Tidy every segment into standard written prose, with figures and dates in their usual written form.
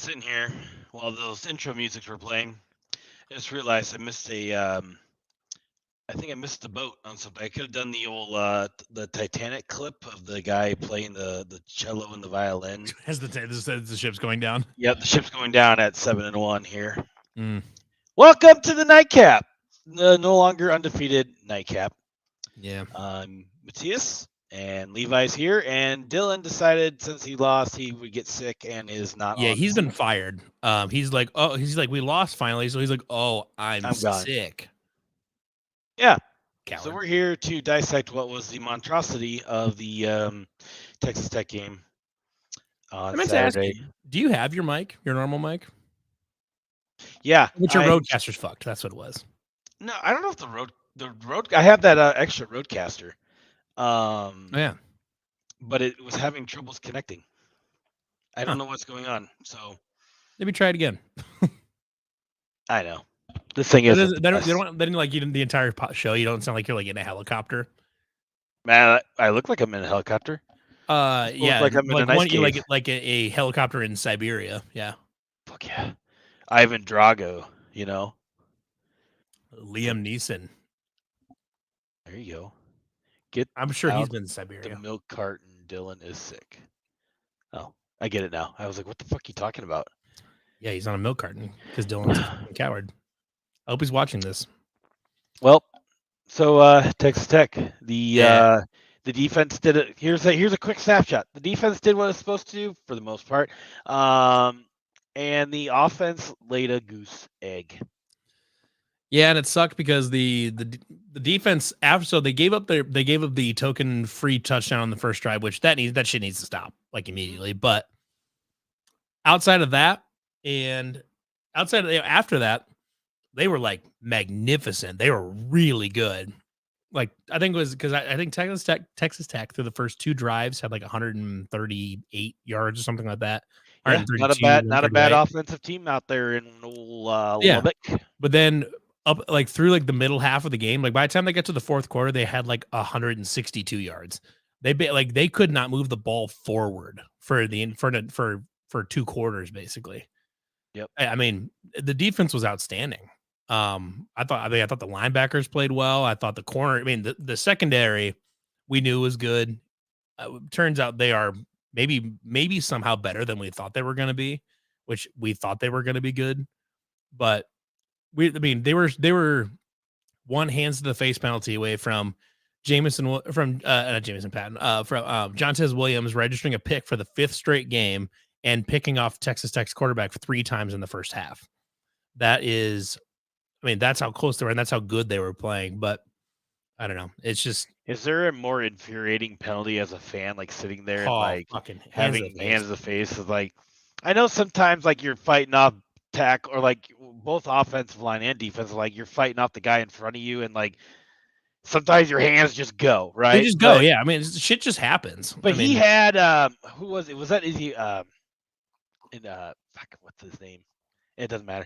sitting here while those intro musics were playing. I just realized I missed I think I missed the boat on something. I could have done the old the Titanic clip of the guy playing the cello and the violin. As the ship's going down. Yep, the ship's going down at 7-1 here. Mm. Welcome to the nightcap. The no longer undefeated nightcap. Yeah. Matthias and Levi's here, and Dylan decided since he lost he would get sick and is not. Yeah, on he's the been fired. He's like, we lost finally, so he's like, I'm gone. sick. Yeah. Coward. So we're here to dissect what was the monstrosity of the Texas Tech game on Saturday. Ask you, do you have your mic, your normal mic? Yeah. Which your roadcaster's fucked. That's what it was. No, I don't know if the road. I have that extra roadcaster. Yeah. But it was having troubles connecting. I don't know what's going on. So maybe try it again. I know. This thing is. They don't like you the entire show. You don't sound like you're like in a helicopter. Man, I look like I'm in a helicopter. Yeah, like I'm in a nice cave. like a helicopter in Siberia. Yeah. Fuck yeah, Ivan Drago. You know. Liam Neeson. There you go. I'm sure he's been in Siberia. The milk carton. Dylan is sick. Oh, I get it now. I was like, what the fuck are you talking about? Yeah, he's on a milk carton because Dylan's a coward. I hope he's watching this. Well, so Texas Tech, the defense did it. Here's a quick snapshot. The defense did what it's supposed to do for the most part, and the offense laid a goose egg. Yeah, and it sucked because the defense after they gave up the token free touchdown on the first drive, which that shit needs to stop like immediately. But outside of that, and after that, they were like magnificent. They were really good. Like I think it was because I think Texas Tech through the first two drives had like 138 yards or something like that. Yeah, not a bad offensive team out there in Lubbock. But then up like through like the middle half of the game, like by the time they get to the fourth quarter, they had like 162 yards. They could not move the ball forward for 2 quarters basically. Yep. I mean, the defense was outstanding. I thought the linebackers played well. I thought the corner, the secondary we knew was good. Turns out they are maybe somehow better than we thought they were going to be, which we thought they were going to be good. But they were one hands to the face penalty away from not Jamison Patton, from Jontez Williams registering a pick for the 5th straight game and picking off Texas Tech's quarterback 3 times in the first half. That's how close they were, and that's how good they were playing. But I don't know. It's just. Is there a more infuriating penalty as a fan, like sitting there and like having hands to the face? Of like, I know sometimes like you're fighting off tack or like both offensive line and defensive, like you're fighting off the guy in front of you, and like sometimes your hands just go right. They just go, yeah. Shit just happens. But he had who was it? Was that is he what's his name? It doesn't matter.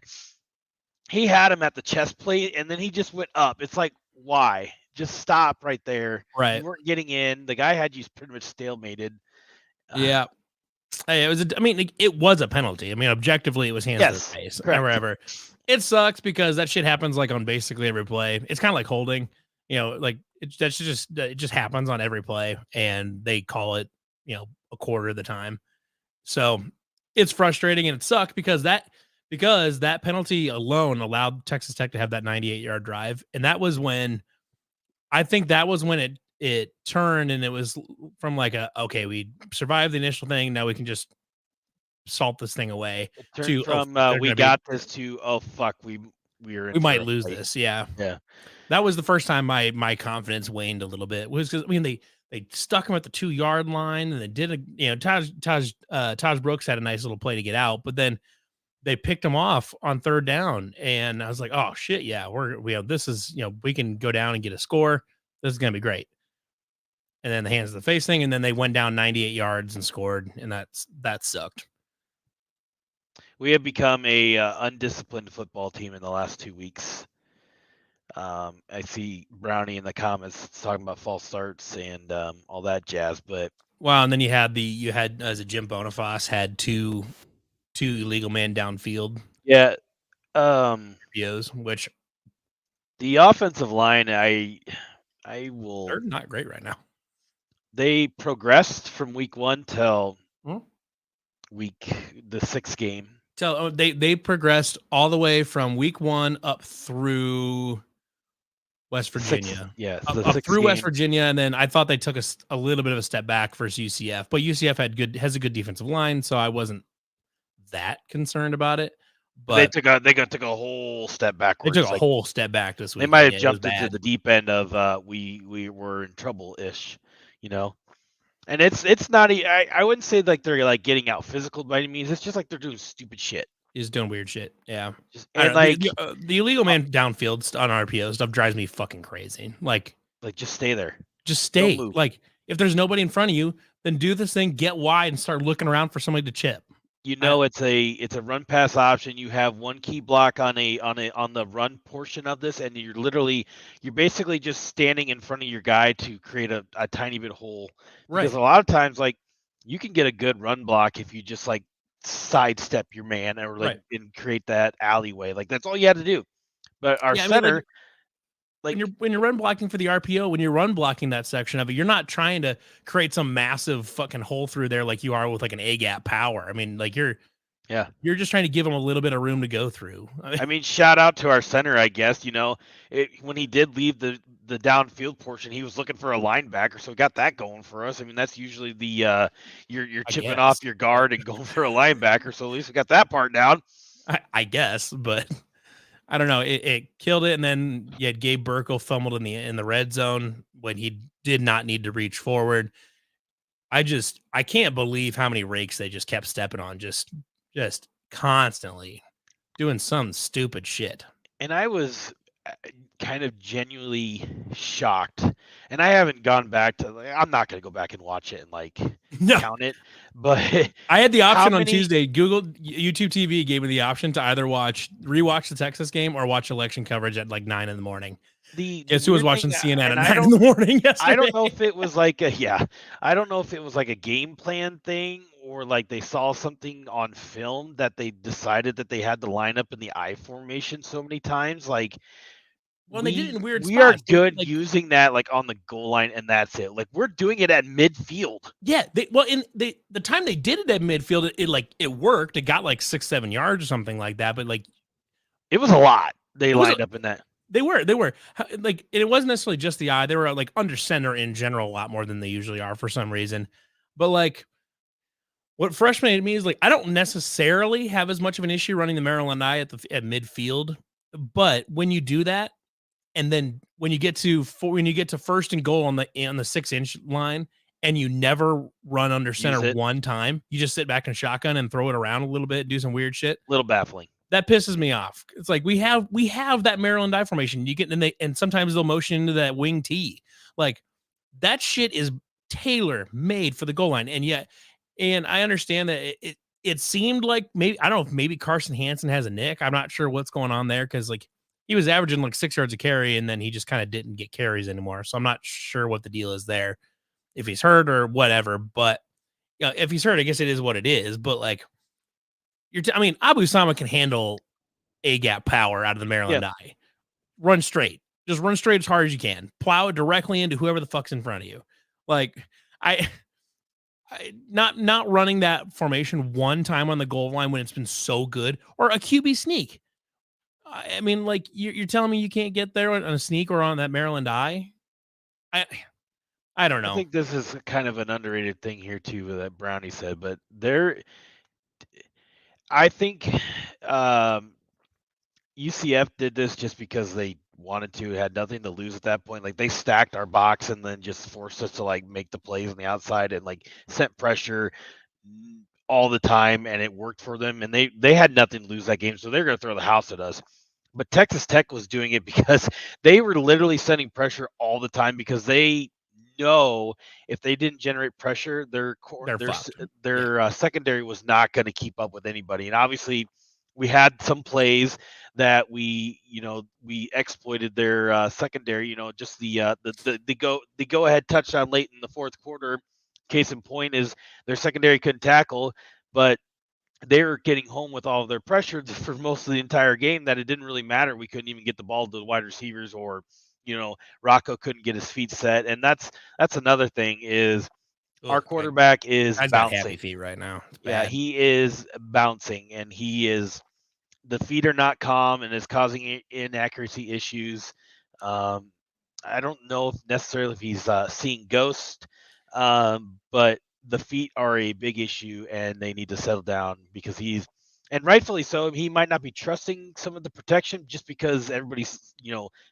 He had him at the chest plate, and then he just went up. It's like, why? Just stop right there. Right. You weren't getting in. The guy had you pretty much stalemated. Yeah. It was a penalty. Objectively, it was hands to the face. Or whatever. It sucks because that shit happens like on basically every play. It's kind of like holding. It just happens on every play, and they call it, a quarter of the time. So it's frustrating and it sucked because that penalty alone allowed Texas Tech to have that 98-yard drive. And that was when it turned, and it was from like okay, we survived the initial thing. Now we can just salt this thing away. We got this to, oh, fuck, we might lose this. Yeah. Yeah. That was the first time my confidence waned a little bit. It was because they stuck him at the 2-yard line, and they did Taj Brooks had a nice little play to get out, but then they picked him off on 3rd down, and I was like, oh shit, yeah, this is, we can go down and get a score. This is gonna be great. And then the hands to the face thing, and then they went down 98 yards and scored, and that sucked. We have become a undisciplined football team in the last 2 weeks. I see Brownie in the comments talking about false starts and all that jazz, but wow. And then you had Jim Boniface had two 2 illegal man downfield. Yeah. RPOs, which the offensive line, I they're will. not great right now. They progressed from week 1 till Hmm? the 6th game. They progressed all the way from week 1 up through West Virginia. Yes, Up, the up 6th through West game. Virginia, and then I thought they took a little bit of a step back versus UCF, but UCF has a good defensive line, so I wasn't that concerned about it. But They took a whole step they backwards. took a whole step back this They weekend. might have Yeah, jumped into the deep end of we were in trouble-ish, you know. And it's not. I wouldn't say like they're like getting out physical by any means. It's just like they're doing stupid shit. He's doing weird shit. Yeah, I And don't know. like The illegal man downfield on RPO stuff drives me fucking crazy. Like just stay there. just Don't stay. move. Like if there's nobody in front of you, then do this thing, get wide, and start looking around for somebody to chip. It's a run pass option. You have one key block on the run portion of this, and you're basically just standing in front of your guy to create a tiny bit hole. Because a lot of times, like, you can get a good run block if you just like sidestep your man or like and create that alleyway. Like that's all you had to do. But our center, when you're run blocking for the RPO, when you're run blocking that section of it, you're not trying to create some massive fucking hole through there like you are with like an A gap power. I mean, like you're just trying to give them a little bit of room to go through. I mean, shout out to our center, I guess. When he did leave the downfield portion, he was looking for a linebacker, so we got that going for us. I mean, that's usually the you're chipping off your guard and going for a linebacker, so at least we got that part down. I guess, but I don't know. It killed it, and then you had Gabe Burkle fumbled in the red zone when he did not need to reach forward. I can't believe how many rakes they just kept stepping on, just constantly doing some stupid shit. And I was kind of genuinely shocked. And I haven't gone back to. I'm not going to go back and watch it and count it. But I had the option on Tuesday. YouTube TV gave me the option to either rewatch the Texas game or watch election coverage at like 9 a.m. Guess who was watching CNN at 9 a.m. yesterday? I don't know if it was like I don't know if it was like a game plan thing or like they saw something on film that they decided that they had to line up in the I formation so many times. Like, they did it in weird spots. We are good using that like on the goal line, and that's it. Like we're doing it at midfield. Yeah, the time they did it at midfield, it worked. It got like 6-7 yards or something like that. But like, it was a lot. They lined up in that. They were like, it wasn't necessarily just the eye. They were like under center in general a lot more than they usually are for some reason. But like, what frustrated me is like, I don't necessarily have as much of an issue running the Maryland eye at midfield, but when you do that, and then when you get to first and goal on the 6-inch line, and you never run under center one time, you just sit back and shotgun and throw it around a little bit, do some weird shit. Little baffling. That pisses me off. It's like we have that Maryland I formation. You get and sometimes they'll motion into that wing T. Like that shit is tailor made for the goal line. And I understand that it seemed like maybe, I don't know if maybe Carson Hansen has a nick. I'm not sure what's going on there because like he was averaging like 6 yards a carry and then he just kind of didn't get carries anymore. So I'm not sure what the deal is there, if he's hurt or whatever. But if he's hurt, I guess it is what it is. But like, Abu Sama can handle A gap power out of the Maryland eye. Run straight. Just run straight as hard as you can. Plow it directly into whoever the fuck's in front of you. Like I not running that formation one time on the goal line when it's been so good, or a QB sneak. I mean, like you're telling me you can't get there on a sneak or on that Maryland eye? I don't know. I think this is kind of an underrated thing here too that Brownie said, but I think UCF did this just because they wanted to, had nothing to lose at that point. Like they stacked our box and then just forced us to like make the plays on the outside and like sent pressure all the time, and it worked for them. And they had nothing to lose that game, so they're going to throw the house at us. But Texas Tech was doing it because they were literally sending pressure all the time because they know if they didn't generate pressure, their secondary was not going to keep up with anybody. And obviously, we had some plays that we exploited their secondary. Just the go ahead touchdown late in the fourth quarter. Case in point is their secondary couldn't tackle, but they were getting home with all of their pressure for most of the entire game that it didn't really matter. We couldn't even get the ball to the wide receivers, or Rocco couldn't get his feet set. And that's another thing is our quarterback is I've got happy bouncing. feet right now. It's Yeah, bad. he is bouncing, and the feet are not calm, and it's causing inaccuracy issues. Um, I don't know if necessarily if he's seeing ghosts, but the feet are a big issue, and they need to settle down because and rightfully so. He might not be trusting some of the protection just because everybody's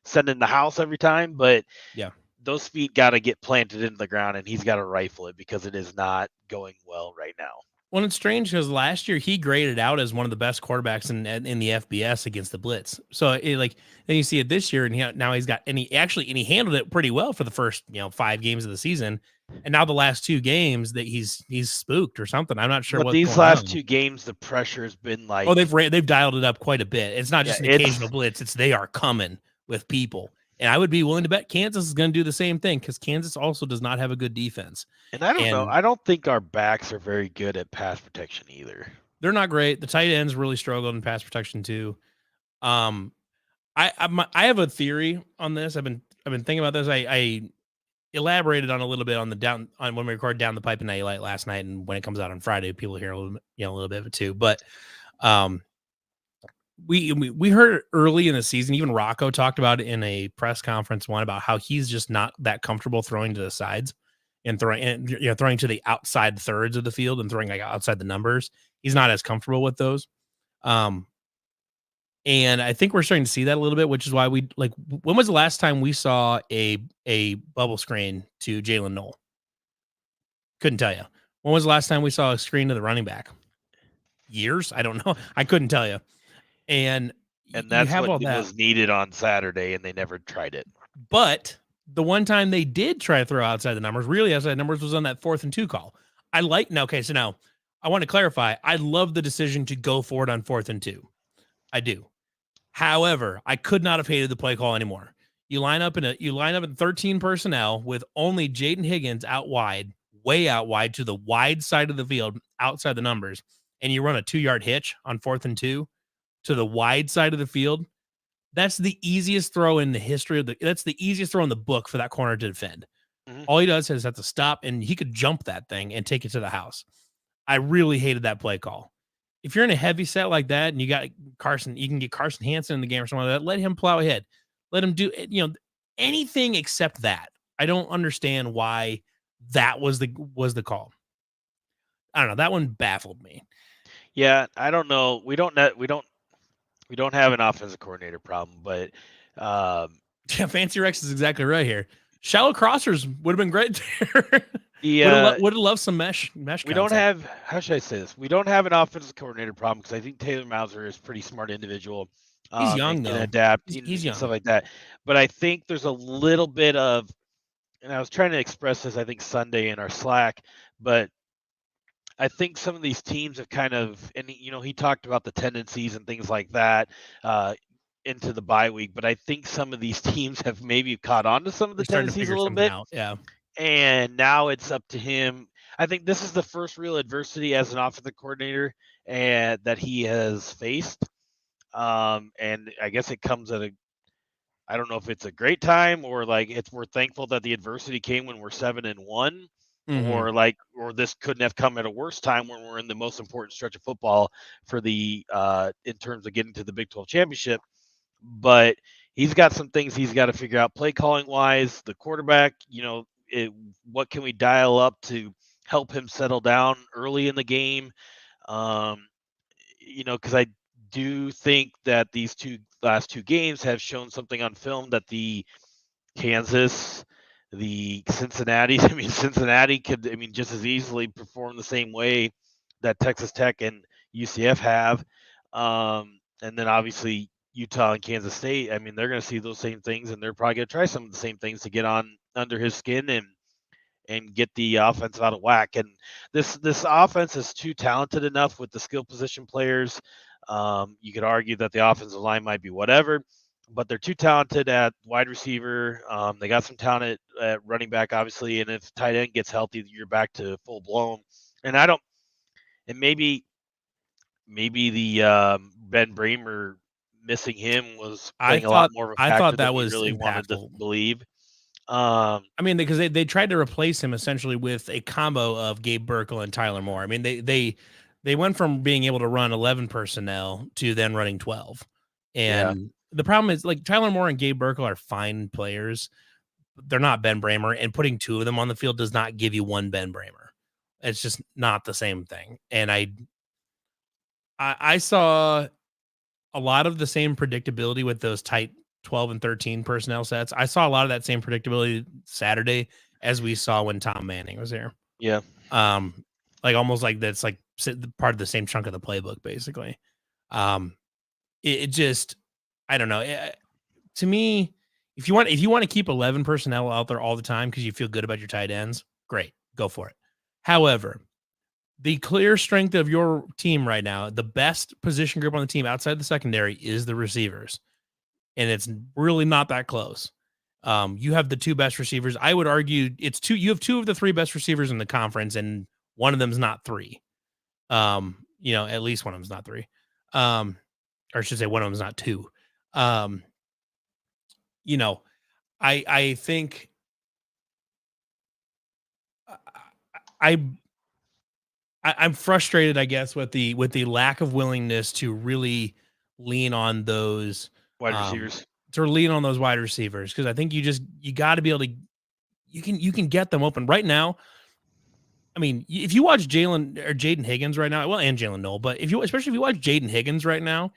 sending the house every time, but yeah, those feet got to get planted into the ground, and he's got to rifle it because it is not going well right now. Well, it's strange because last year he graded out as one of the best quarterbacks in the FBS against the blitz. So then you see it this year, and now he's got and he handled it pretty well for the first 5 games of the season, and now the last 2 games that he's spooked or something. I'm not sure But what's these going last on. 2 games, the pressure has been Oh, like, they've dialed it up quite a bit. It's not just yeah, an occasional blitz; it's they are coming with people. And I would be willing to bet Kansas is going to do the same thing because Kansas also does not have a good defense. and I don't know. And I don't think our backs are very good at pass protection either. they're not great. The tight ends really struggled in pass protection too. Um, I have a theory on this. I've been thinking about this. I elaborated on a little bit on the down on when we record down the pipe and Night last night, and when it comes out on Friday, people hear a little bit of it too. But um, we heard early in the season, even Rocco talked about it in a press conference one about how he's just not that comfortable throwing to the sides and throwing to the outside thirds of the field and throwing like outside the numbers. He's not as comfortable with those. Um, and I think we're starting to see that a little bit, which is why when was the last time we saw a bubble screen to Jalen Noel? Couldn't tell you. When was the last time we saw a screen to the running back? Years? I don't know. I couldn't tell you. And And you that's have what all that. was needed on Saturday, and they never tried it. But the one time they did try to throw outside the numbers, really outside the numbers, was on that 4th and 2 call. So now I want to clarify. I love the decision to go for it on 4th and 2. I do. However, I could not have hated the play call anymore. You line up in 13 personnel with only Jaden Higgins out wide, way out wide to the wide side of the field, outside the numbers, and you run a 2-yard hitch on 4th and 2 to the wide side of the field. That's the easiest throw in the history that's the easiest throw in the book for that corner to defend. Mm-hmm. All he does is have to stop, and he could jump that thing and take it to the house. I really hated that play call. If you're in a heavy set like that and you got Carson, you can get Carson Hansen in the game or something like that. Let him plow ahead. Let him do anything except that. I don't understand why that was the call. I don't know. That one baffled me. Yeah, I don't know. We don't have an offensive coordinator problem, but yeah, Fancy Rex is exactly right here. Shallow crossers would have been great there. Would have loved some mesh. We concept. don't have, how should I say this? We don't have an offensive coordinator problem because I think Taylor Mauser is a pretty smart individual. He's young and though. can adapt He's and young. stuff like that. But I think there's a little bit of, and I was trying to express this, I think Sunday in our Slack, but I think some of these teams have kind of, and he talked about the tendencies and things like that into the bye week, but I think some of these teams have maybe caught on to some of the They're starting to tendencies a figure little something bit. out. Yeah. And now it's up to him. I think this is the first real adversity as an offensive coordinator and that he has faced. And I guess it comes at I don't know if it's a great time or like we're thankful that the adversity came when we're 7-1, Mm-hmm. or this couldn't have come at a worse time when we're in the most important stretch of football for the in terms of getting to the Big 12 championship. But he's got some things he's got to figure out play calling wise. The quarterback, what can we dial up to help him settle down early in the game? Because I do think that these last two games have shown something on film that the Kansas, the Cincinnati, Cincinnati could, just as easily perform the same way that Texas Tech and UCF have. And then obviously Utah and Kansas State, they're going to see those same things, and they're probably going to try some of the same things to get on under his skin and get the offense out of whack. And this offense is too talented enough with the skill position players. You could argue that the offensive line might be whatever, but they're too talented at wide receiver. They got some talent at running back, obviously, and if tight end gets healthy, you're back to full blown. And maybe maybe the Ben Bramer missing him was playing a lot more of a I factor thought than that we was really wanted to impactful. believe. I mean, because they tried to replace him essentially with a combo of Gabe Burkle and Tyler Moore. I mean, they went from being able to run 11 personnel to then running 12. Yeah. And the problem is, like, Tyler Moore and Gabe Burkle are fine players. They're not Ben Bramer, and putting two of them on the field does not give you one Ben Bramer. It's just not the same thing. And I saw a lot of the same predictability with those tight 12 and 13 personnel sets. I saw a lot of that same predictability Saturday as we saw when Tom Manning was here. Yeah. Like almost like that's like part of the same chunk of the playbook, basically. Um, it just, I don't know. To me, if you want to keep 11 personnel out there all the time because you feel good about your tight ends, great, go for it. However, the clear strength of your team right now, the best position group on the team outside the secondary is the receivers. And it's really not that close. You have the two best receivers. I would argue it's two. You have two of the three best receivers in the conference, and one of them's not three. At least one of them's not three. Or I should say one of them's not two. Um, you know, I think I I'm frustrated, I guess, with the lack of willingness to really lean on those Wide receivers. wide receivers, because I think you got to be able to you can get them open right now. I mean, if you watch Jaden Higgins right now, well, and Jalen Noel, but especially if you watch Jaden Higgins right now,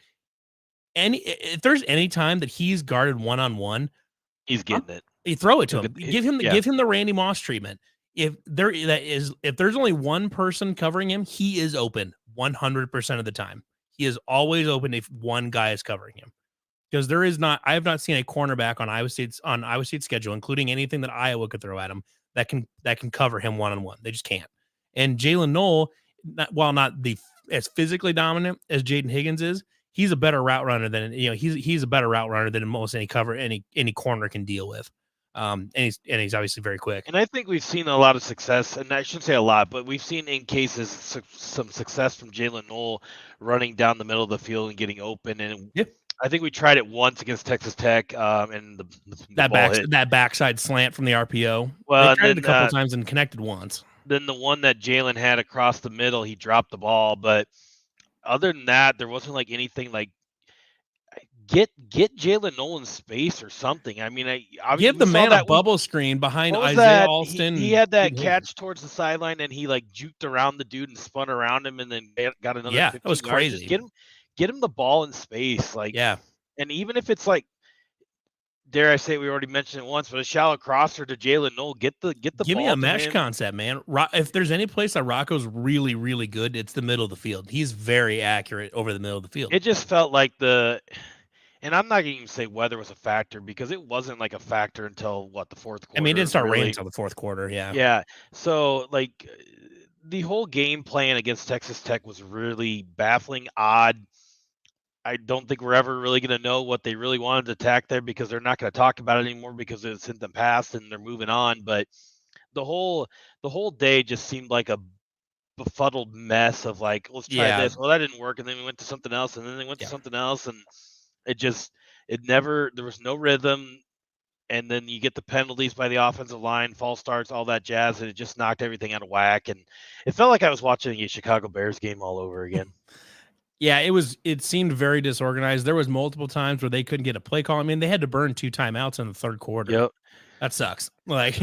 if there's any time that he's guarded one on one, He's getting it. you throw it to He'll him. get Give him the Randy Moss treatment. If there's only one person covering him, he is open 100% of the time. He is always open if one guy is covering him. Because I have not seen a cornerback on Iowa State's schedule, including anything that Iowa could throw at him, that can cover him one on one. They just can't. And Jalen Noel, while not as physically dominant as Jaden Higgins is, he's a better route runner than he's a better route runner than most any corner can deal with. And he's obviously very quick. And I think we've seen a lot of success, and I shouldn't say a lot, but we've seen in cases some success from Jalen Noel running down the middle of the field and getting open. And yeah. I think we tried it once against Texas Tech, and the ball hit. That backside slant from the RPO. Well, they tried it a couple times and connected once. Then the one that Jalen had across the middle, he dropped the ball. But other than that, there wasn't like anything like get Jalen Nolan space or something. I mean, give the man a bubble screen behind Isaiah Alston. He had that catch towards the sideline, and he like juked around the dude and spun around him, and then got another. Yeah, that was crazy. Just get him the ball in space, like yeah. And even if it's like, dare I say, we already mentioned it once, but a shallow crosser to Jalen Noel, get the Give ball. Give me a mesh concept, man. If there's any place that Rocco's really, really good, it's the middle of the field. He's very accurate over the middle of the field. It just felt like and I'm not going to even say weather was a factor, because it wasn't like a factor until the fourth quarter. I mean, it didn't start raining until the fourth quarter. Yeah. Yeah. So like the whole game plan against Texas Tech was really baffling, odd. I don't think we're ever really going to know what they really wanted to attack there, because they're not going to talk about it anymore because it's in the past and they're moving on. But the whole day just seemed like a befuddled mess of like, let's try this. Well, that didn't work. And then we went to something else, and then they went to something else. And there was no rhythm. And then you get the penalties by the offensive line, false starts, all that jazz. And it just knocked everything out of whack. And it felt like I was watching a Chicago Bears game all over again. Yeah, it seemed very disorganized. There was multiple times where they couldn't get a play call. I mean, they had to burn 2 timeouts in the third quarter. Yep. That sucks. Like,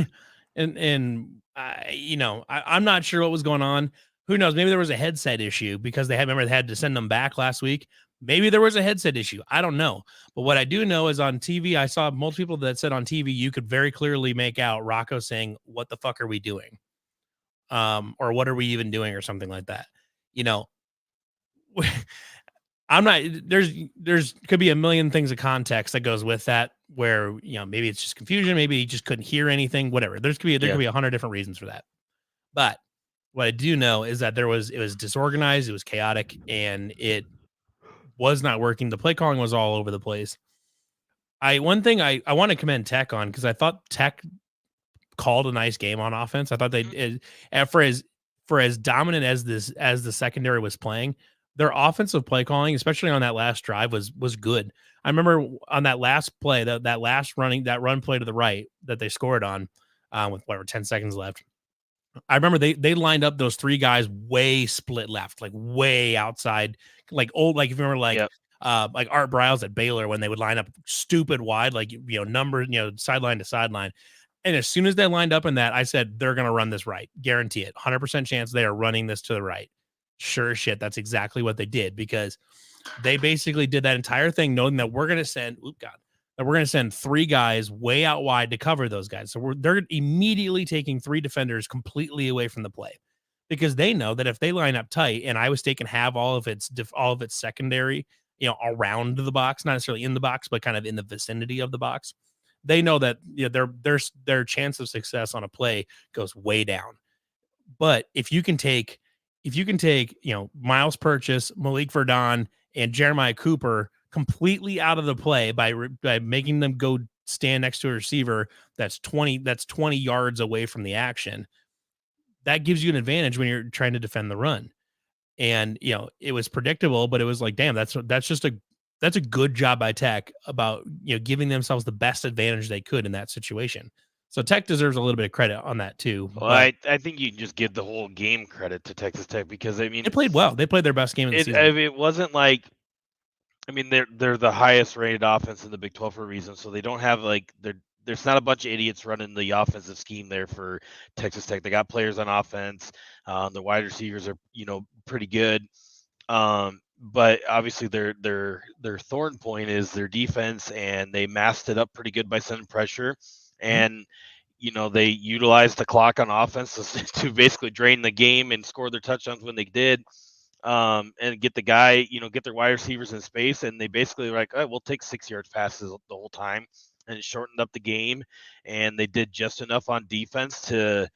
I'm not sure what was going on. Who knows? Maybe there was a headset issue, because they had to send them back last week. Maybe there was a headset issue. I don't know. But what I do know is on TV, I saw multiple people that said on TV, you could very clearly make out Rocco saying, "What the fuck are we doing?" Or "What are we even doing?" or something like that. I'm not, there's could be a million things of context that goes with that, where, maybe it's just confusion. Maybe he just couldn't hear anything, whatever. There could be 100 different reasons for that. But what I do know is that it was disorganized. It was chaotic, and it was not working. The play calling was all over the place. One thing I want to commend Tech on, because I thought Tech called a nice game on offense. I thought for as dominant as the secondary was playing, their offensive play calling, especially on that last drive, was good. I remember on that last play, that last run play to the right that they scored on, with whatever 10 seconds left. I remember they lined up those three guys way split left, like way outside, like old, like if you remember Yep. like Art Briles at Baylor when they would line up stupid wide, like number, sideline to sideline. And as soon as they lined up in that, I said they're gonna run this right. Guarantee it. 100% chance they are running this to the right. Sure as shit, that's exactly what they did because they basically did that entire thing knowing that we're gonna send that we're going to send three guys way out wide to cover those guys. So they're immediately taking three defenders completely away from the play because they know that if they line up tight and Iowa State can have all of its secondary, around the box, not necessarily in the box, but kind of in the vicinity of the box, they know that their chance of success on a play goes way down. But if you can take Miles Purchase, Malik Verdon, and Jeremiah Cooper completely out of the play by making them go stand next to a receiver that's 20 yards away from the action, that gives you an advantage when you're trying to defend the run. And it was predictable, but it was like, damn, that's a good job by Tech about giving themselves the best advantage they could in that situation. So Tech deserves a little bit of credit on that too. Well, But I think you can just give the whole game credit to Texas Tech because I mean they played well. They played their best game of the season. it wasn't like, I mean, they're the highest rated offense in the Big 12 for a reason. So they don't have like there's not a bunch of idiots running the offensive scheme there for Texas Tech. They got players on offense. The wide receivers are pretty good. But obviously their thorn point is their defense, and they masked it up pretty good by sending pressure. And they utilized the clock on offense to basically drain the game and score their touchdowns when they did. And get get their wide receivers in space, and they basically were like, oh, we'll take 6-yard passes the whole time, and it shortened up the game. And they did just enough on defense to,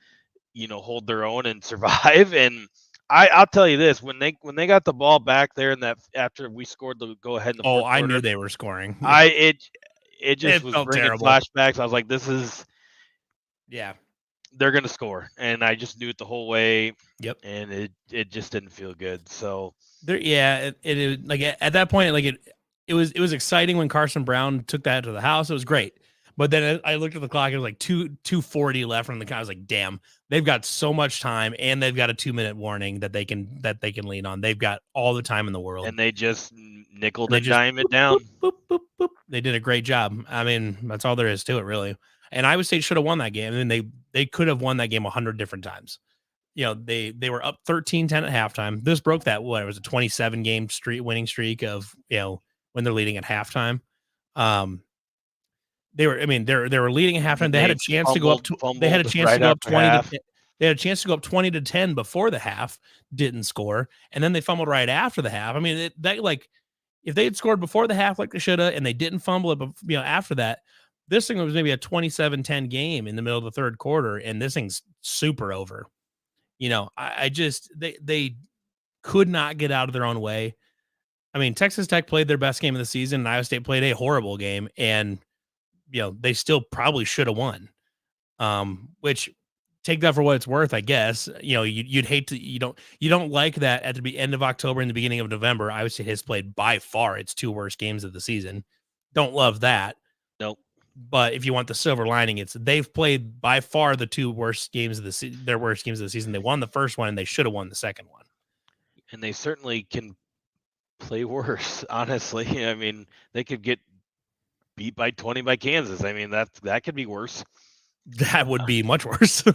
hold their own and survive. And I'll tell you this: when they got the ball back there, and that after we scored the go ahead in the fourth quarter, I knew they were scoring. It just was bringing terrible. flashbacks. I was like, this is. Yeah. They're going to score. And I just knew it the whole way. Yep. And it just didn't feel good. So it like at that point, like it was exciting when Carson Brown took that to the house. It was great. But then I looked at the clock. It was like 2:40 left from the count. I was like, damn, they've got so much time, and they've got a 2-minute warning that they can lean on. They've got all the time in the world. And they just nickel and dime it down. Boop, boop, boop. They did a great job. I mean, that's all there is to it, really. And Iowa State should have won that game. I mean, they could have won that game 100 different times. They were up 13-10 at halftime. This broke that, it was a 27 game winning streak of, when they're leading at halftime. They were leading at halftime. They had a chance to go up. They had a chance to go up 20. They had a chance to go up 20-10 before the half. Didn't score, and then they fumbled right after the half. I mean, if they had scored before the half like they should have, and they didn't fumble it, after that, this thing was maybe a 27-10 game in the middle of the third quarter, and this thing's super over. I just they could not get out of their own way. I mean, Texas Tech played their best game of the season, and Iowa State played a horrible game, and they still probably should have won. Which, take that for what it's worth, I guess. You'd hate to, you don't like that at the end of October and the beginning of November. Iowa State has played by far its two worst games of the season. Don't love that. Nope. But if you want the silver lining, it's they've played by far the two worst games of their worst games of the season. They won the first one, and they should have won the second one. And they certainly can play worse. Honestly, I mean, they could get beat by 20 by Kansas. I mean, that could be worse. That would be much worse. So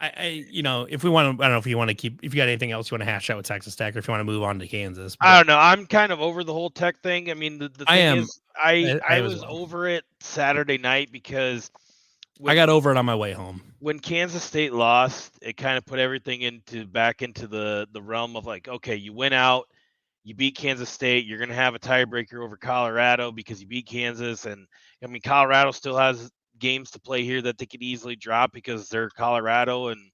if we want to, I don't know if you got anything else you want to hash out with Texas Tech, or if you want to move on to Kansas. I don't know. I'm kind of over the whole Tech thing. I mean, the thing is, I was over it Saturday night because I got over it on my way home. When Kansas State lost, it kind of put everything back into the realm of like, okay, you went out, you beat Kansas State, you're going to have a tiebreaker over Colorado because you beat Kansas. And I mean, Colorado still has games to play here that they could easily drop because they're Colorado. And,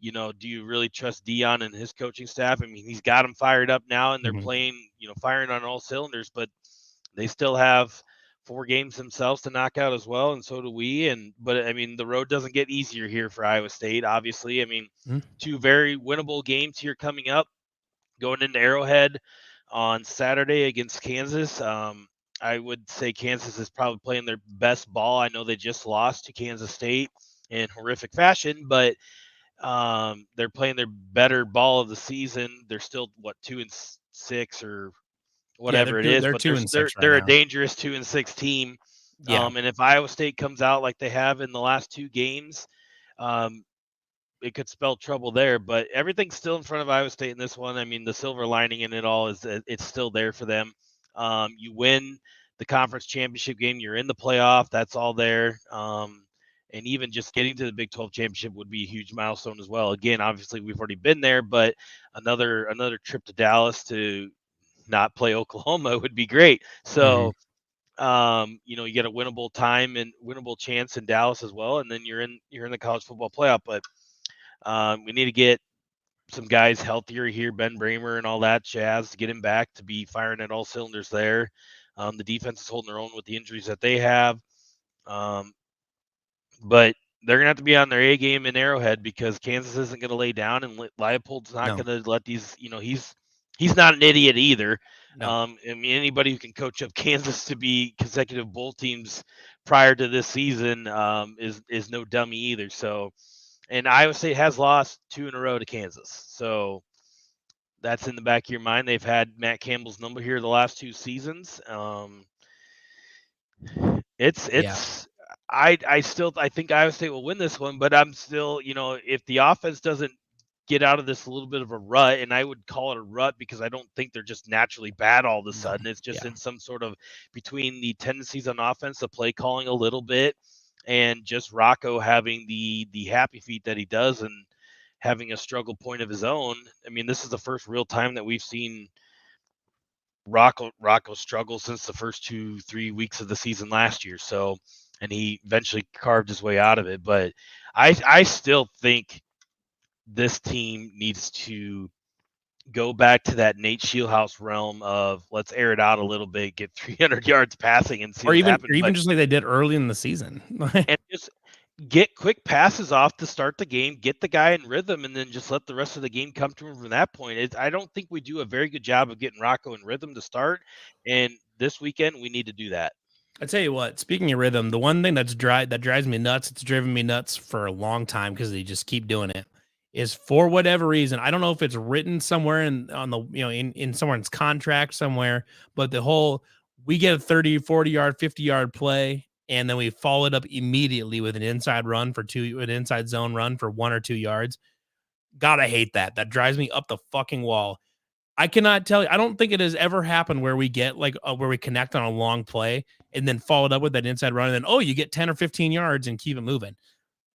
do you really trust Dion and his coaching staff? I mean, he's got them fired up now, and they're playing, firing on all cylinders, but they still have 4 games themselves to knock out as well. And so do we. But I mean, the road doesn't get easier here for Iowa State, obviously. I mean, 2 very winnable games here coming up. Going into Arrowhead on Saturday against Kansas, I would say Kansas is probably playing their best ball. I know they just lost to Kansas State in horrific fashion, but they're playing their better ball of the season. They're still 2-6 or whatever it is, they're but 2-6 right they're a now. dangerous 2-6 team. Yeah. And if Iowa State comes out like they have in the last 2 games, it could spell trouble there. But everything's still in front of Iowa State in this one. I mean, the silver lining in it all is that it's still there for them. You win the conference championship game, you're in the playoff. That's all there. And even just getting to the Big 12 championship would be a huge milestone as well. Again, obviously we've already been there, but another trip to Dallas to not play Oklahoma would be great. So, you get a winnable time and winnable chance in Dallas as well, and then you're in the college football playoff. But we need to get some guys healthier here, Ben Bramer and all that jazz, to get him back to be firing at all cylinders there. The defense is holding their own with the injuries that they have. But they're going to have to be on their A game in Arrowhead because Kansas isn't going to lay down, and Leipold's not going to let these, he's not an idiot either. No. I mean, anybody who can coach up Kansas to be consecutive bowl teams prior to this season is no dummy either. So, and Iowa State has lost 2 in a row to Kansas. So that's in the back of your mind. They've had Matt Campbell's number here the last 2 seasons. I think Iowa State will win this one, but I'm still, if the offense doesn't get out of this a little bit of a rut, and I would call it a rut because I don't think they're just naturally bad all of a sudden. It's just in some sort of between the tendencies on offense, the play calling a little bit, and just Rocco having the happy feet that he does and having a struggle point of his own. I mean, this is the first real time that we've seen Rocco struggle since the first 2-3 weeks of the season last year. So, and he eventually carved his way out of it. But I still think this team needs to go back to that Nate Shieldhouse realm of let's air it out a little bit, get 300 yards passing, and see what happens. Or even just like they did early in the season, and just get quick passes off to start the game, get the guy in rhythm, and then just let the rest of the game come to him from that point. I don't think we do a very good job of getting Rocco in rhythm to start, and this weekend we need to do that. I tell you what, speaking of rhythm, the one thing that drives me nuts, it's driven me nuts for a long time because they just keep doing it, is for whatever reason, I don't know if it's written somewhere in someone's contract somewhere, but the whole, we get a 30, 40 yard, 50 yard play, and then we follow it up immediately with an inside zone run for 1 or 2 yards. God, I hate that. That drives me up the fucking wall. I cannot tell you. I don't think it has ever happened where we get where we connect on a long play and then followed up with that inside run, and then you get 10 or 15 yards and keep it moving.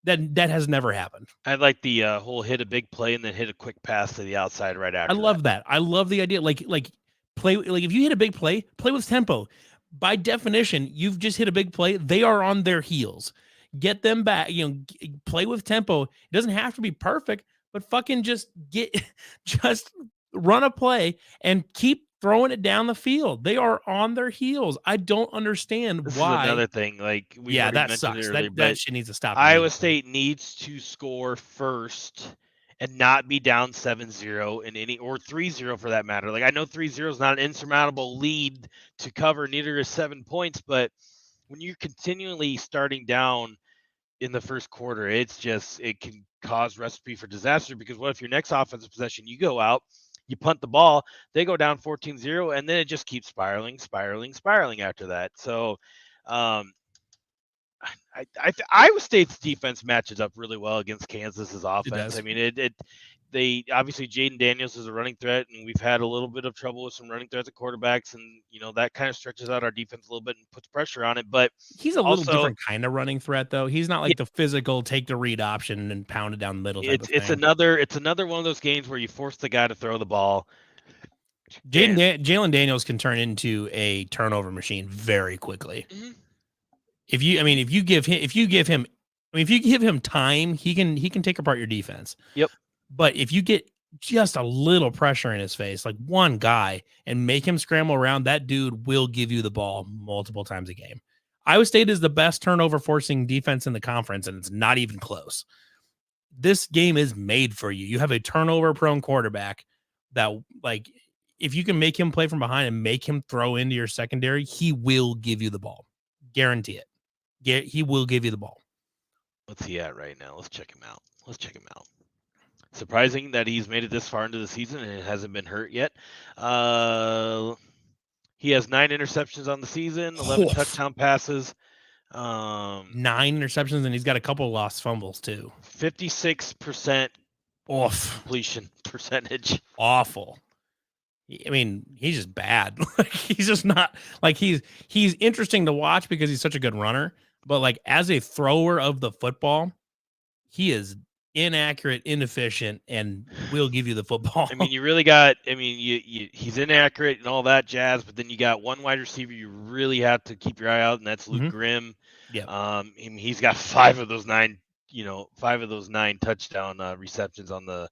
That has never happened. I like the whole hit a big play and then hit a quick pass to the outside right after. I love that. I love the idea. Like play, like if you hit a big play with tempo. By definition, you've just hit a big play. They are on their heels. Get them back. Play with tempo. It doesn't have to be perfect, but fucking just run a play and keep throwing it down the field. They are on their heels. I don't understand this why. Is another thing, like that sucks. That shit needs to stop. Iowa State needs to score first and not be down 7-0 in any, or 3-0 for that matter. Like, I know 3-0 is not an insurmountable lead to cover, neither is 7 points, but when you're continually starting down in the first quarter, it can cause recipe for disaster, because what if your next offensive possession, you go out, you punt the ball, they go down 14-0, and then it just keeps spiraling after that. So Iowa State's defense matches up really well against Kansas's offense. I mean, they obviously Jaden Daniels is a running threat, and we've had a little bit of trouble with some running threats at quarterbacks, and that kind of stretches out our defense a little bit and puts pressure on it. But he's a little different kind of running threat, though. He's not like the physical take the read option and pound it down the middle. It's another one of those games where you force the guy to throw the ball. Jalen Daniels can turn into a turnover machine very quickly. Mm-hmm. If you give him time, he can take apart your defense. Yep. But if you get just a little pressure in his face, like one guy, and make him scramble around, that dude will give you the ball multiple times a game. Iowa State is the best turnover forcing defense in the conference, and it's not even close. This game is made for you. You have a turnover prone quarterback. that, like, if you can make him play from behind and make him throw into your secondary, he will give you the ball. Guarantee it. He will give you the ball. What's he at right now? Let's check him out. Surprising that he's made it this far into the season and it hasn't been hurt yet. He has 9 interceptions on the season, 11 touchdown passes. 9 interceptions, and he's got a couple lost fumbles too. 56% completion percentage. Awful. I mean, he's just bad. Like, he's just not, like, he's interesting to watch because he's such a good runner, but like as a thrower of the football, he is inaccurate, inefficient, and will give you the football. I mean, you really got. I mean, he's inaccurate and all that jazz, but then you got one wide receiver you really have to keep your eye out, and that's Luke Grimm. Yeah. He's got 5 of those 9. 5 of those 9 touchdown receptions on the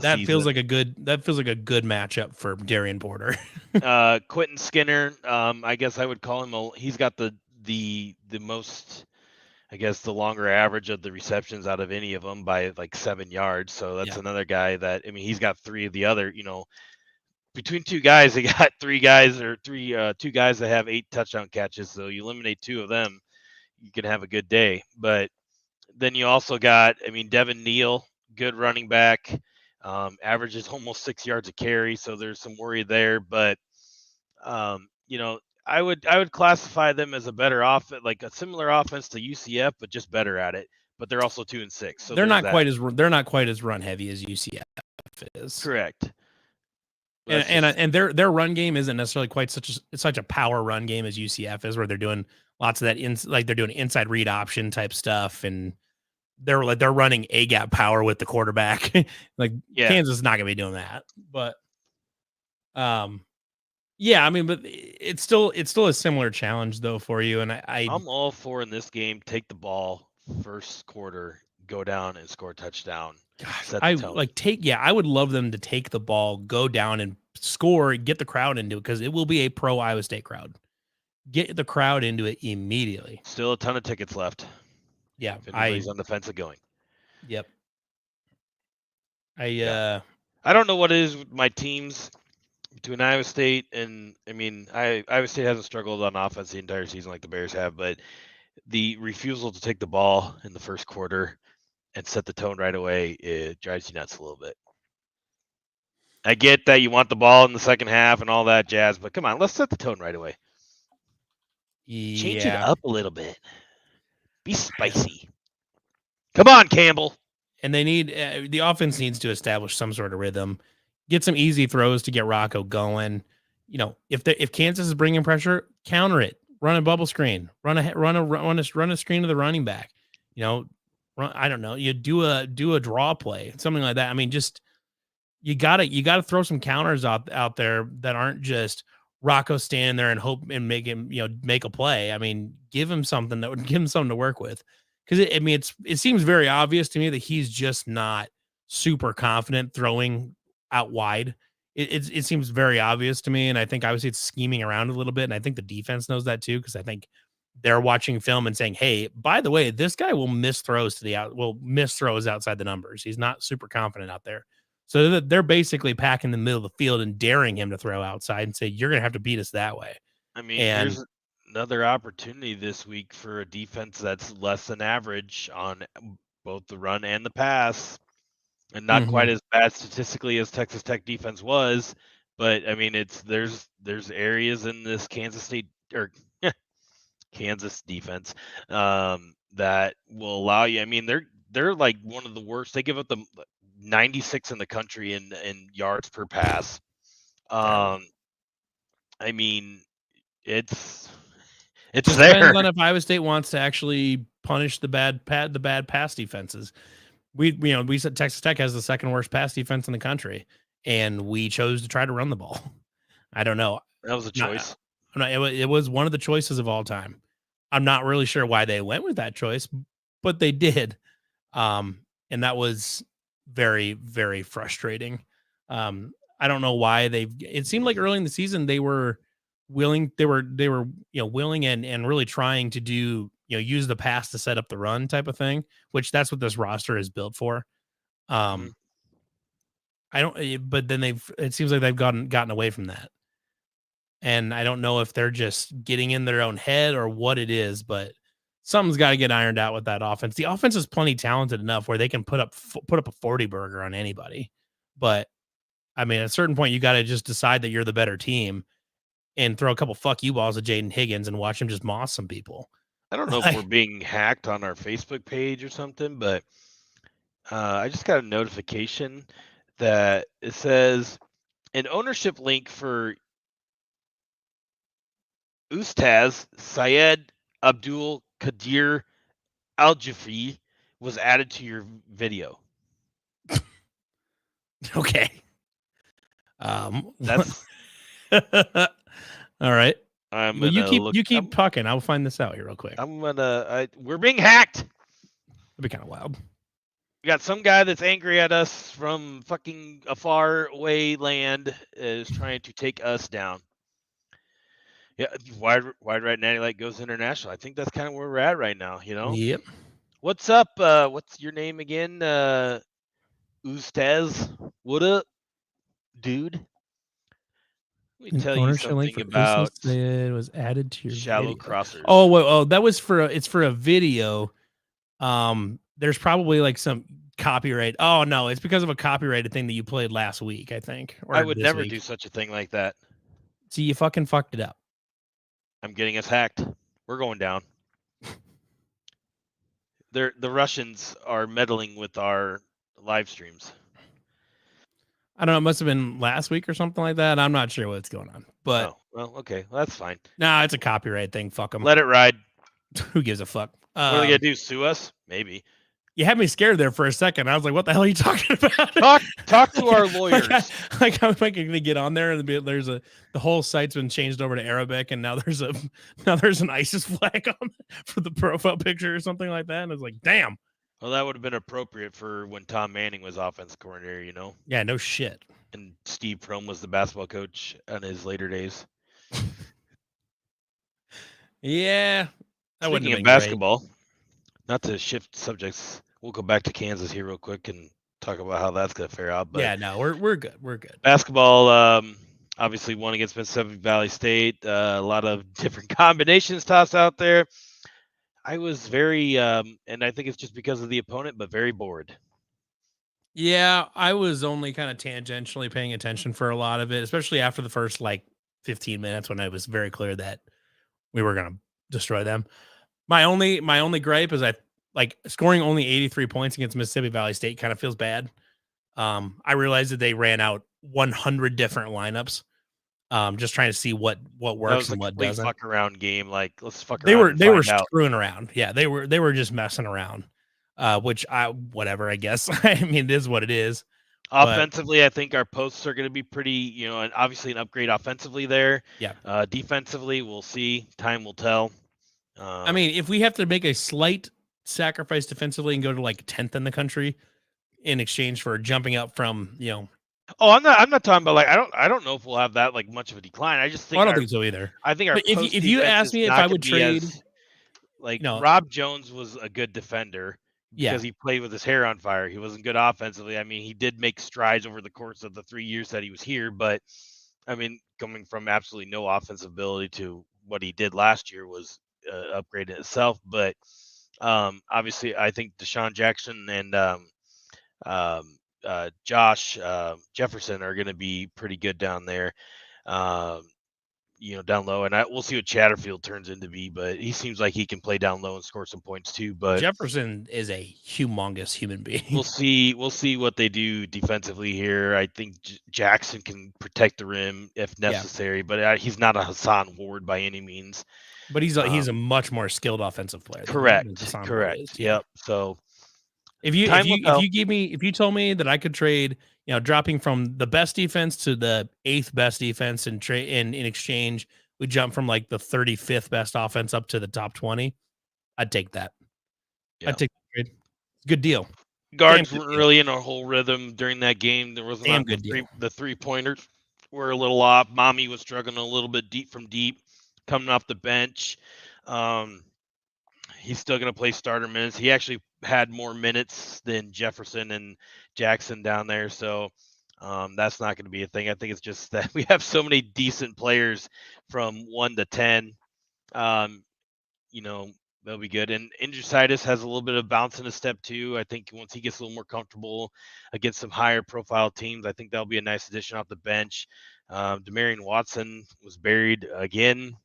that season. feels like a good matchup for Darian Porter. Quentin Skinner, I guess I would call him. He's got the most, I guess, the longer average of the receptions out of any of them by like 7 yards. So that's another guy that, I mean, he's got 3 of the other, between 2 guys, they got 3 guys or 2 guys that have 8 touchdown catches. So you eliminate 2 of them, you can have a good day. But then you also got, I mean, Devin Neal, good running back, averages almost 6 yards a carry. So there's some worry there, but I would classify them as a better offense, like a similar offense to UCF, but just better at it. But they're also 2-6, so they're not quite as run heavy as UCF is. Correct. And their run game isn't necessarily quite such a power run game as UCF is, where they're doing lots of that they're doing inside read option type stuff, and they're running A gap power with the quarterback. Kansas is not gonna be doing that, but yeah, I mean, but it's still a similar challenge though for you. And I'm all for, in this game, take the ball first quarter, go down and score a touchdown. Gosh, I would love them to take the ball, go down and score, get the crowd into it, because it will be a pro Iowa State crowd. Get the crowd into it immediately. Still a ton of tickets left. Yeah, if anybody's on the fence of going. Yep. I don't know what it is with my teams between Iowa State and, I mean, Iowa State hasn't struggled on offense the entire season like the Bears have, but the refusal to take the ball in the first quarter and set the tone right away, it drives you nuts a little bit. I get that you want the ball in the second half and all that jazz, but come on, let's set the tone right away. Yeah. Change it up a little bit. Be spicy. Come on, Campbell. And they need the offense needs to establish some sort of rhythm. Get some easy throws to get Rocco going. If Kansas is bringing pressure, counter it. Run a bubble screen. Run a screen to the running back. I don't know. You do a draw play, something like that. I mean, just you gotta throw some counters out there that aren't just Rocco standing there and hope and make him make a play. I mean, give him something that would give him something to work with. Because it seems very obvious to me that he's just not super confident throwing out wide. It seems very obvious to me, and I think obviously it's scheming around a little bit, and I think the defense knows that too, because I think they're watching film and saying, "Hey, by the way, this guy will miss throws outside the numbers. He's not super confident out there." So they're basically packing the middle of the field and daring him to throw outside and say, "You're going to have to beat us that way." I mean, there's another opportunity this week for a defense that's less than average on both the run and the pass, and not quite as bad statistically as Texas Tech defense was. But I mean, there's areas in this Kansas State or Kansas defense that will allow you. I mean, they're like one of the worst. They give up the 96 in the country in yards per pass. I mean, it's there. Depends on if Iowa State wants to actually punish the bad pass defenses. We said Texas Tech has the second worst pass defense in the country, and we chose to try to run the ball. I don't know. That was a choice. It was one of the choices of all time. I'm not really sure why they went with that choice, but they did. And that was very, very frustrating. I don't know why it seemed like early in the season they were willing willing and really trying to do use the pass to set up the run type of thing, which that's what this roster is built for. I But then it seems like they've gotten away from that. And I don't know if they're just getting in their own head or what it is, but something's got to get ironed out with that offense. The offense is plenty talented enough where they can put up a 40 burger on anybody. But I mean, at a certain point, you got to just decide that you're the better team and throw a couple fuck you balls at Jaden Higgins and watch him just moss some people. I don't know if we're being hacked on our Facebook page or something, but I just got a notification that it says an ownership link for Ustaz Syed Abdul Qadir Al Jafri was added to your video. Okay. That's all right. Well, you keep talking. I'll find this out here real quick. We're being hacked. That'd be kind of wild. We got some guy that's angry at us from fucking a far away land is trying to take us down. Yeah, wide right natty light goes international. I think that's kind of where we're at right now, you know? Yep. What's up? What's your name again? Ustaz? What up, dude? Let me tell you something about it was added to your shallow video. crossers. Oh, that was it's for a video. There's probably like some copyright. Oh no, it's because of a copyrighted thing that you played last week, I think. I would never do such a thing like that. See, you fucking fucked it up. I'm getting us hacked. We're going down. The Russians are meddling with our live streams. I don't know. It must have been last week or something like that. I'm not sure what's going on. But okay. Well, that's fine. Nah, it's a copyright thing. Fuck them. Let it ride. Who gives a fuck? What are they gonna do? Sue us? Maybe. You had me scared there for a second. I was like, "What the hell are you talking about?" Talk to our lawyers. How am I going to get on there and there's the whole site's been changed over to Arabic, and now there's an ISIS flag on for the profile picture or something like that. And it's like, damn. Well, that would have been appropriate for when Tom Manning was offensive coordinator, you know? Yeah, no shit. And Steve Prohm was the basketball coach in his later days. Yeah. Speaking of basketball, not to shift subjects, we'll go back to Kansas here real quick and talk about how that's going to fare out. But yeah, no, we're good. We're good. Basketball, obviously won against Mississippi Valley State. A lot of different combinations tossed out there. I was very, and I think it's just because of the opponent, but very bored. Yeah, I was only kind of tangentially paying attention for a lot of it, especially after the first 15 minutes when it was very clear that we were going to destroy them. My only gripe is scoring only 83 points against Mississippi Valley State kind of feels bad. I realized that they ran out 100 different lineups, just trying to see what works and what doesn't. Fuck around game, let's fuck around. They were screwing around. Yeah, they were just messing around. Which whatever, I guess. I mean, it is what it is. Offensively, I think our posts are going to be pretty, and obviously an upgrade offensively there. Yeah. Defensively, we'll see. Time will tell. I mean, if we have to make a slight sacrifice defensively and go to 10th in the country in exchange for jumping up from, Oh, I'm not talking about I don't know if we'll have that much of a decline. I just think I don't think so either. I think our if you ask me if I would trade, Rob Jones was a good defender because he played with his hair on fire. He wasn't good offensively. I mean, he did make strides over the course of the 3 years that he was here, but I mean, coming from absolutely no offensive ability to what he did last year was upgrade in itself. But obviously, I think Deshaun Jackson and Josh Jefferson are going to be pretty good down there, down low. And we'll see what Chatterfield turns into be, but he seems like he can play down low and score some points too. But Jefferson is a humongous human being. We'll see what they do defensively here. I think Jackson can protect the rim if necessary, but he's not a Hassan Ward by any means. But he's a much more skilled offensive player. Correct. Yep. So if you told me that I could trade, dropping from the best defense to the 8th best defense and in exchange, we jump from the 35th best offense up to the top 20, I'd take that. Yeah. I'd take that trade. It's a good deal. Guards weren't really in a whole rhythm during that game. There was not the 3-pointers were a little off. Mommy was struggling a little bit from deep, coming off the bench. He's still going to play starter minutes. He actually had more minutes than Jefferson and Jackson down there. So That's not going to be a thing. I think it's just that we have so many decent players from 1 to 10. Um, you know, they'll be good. And Indrusitis has a little bit of bounce in his step too. I think once he gets a little more comfortable against some higher profile teams, I think that'll be a nice addition off the bench. Demarion Watson was buried again.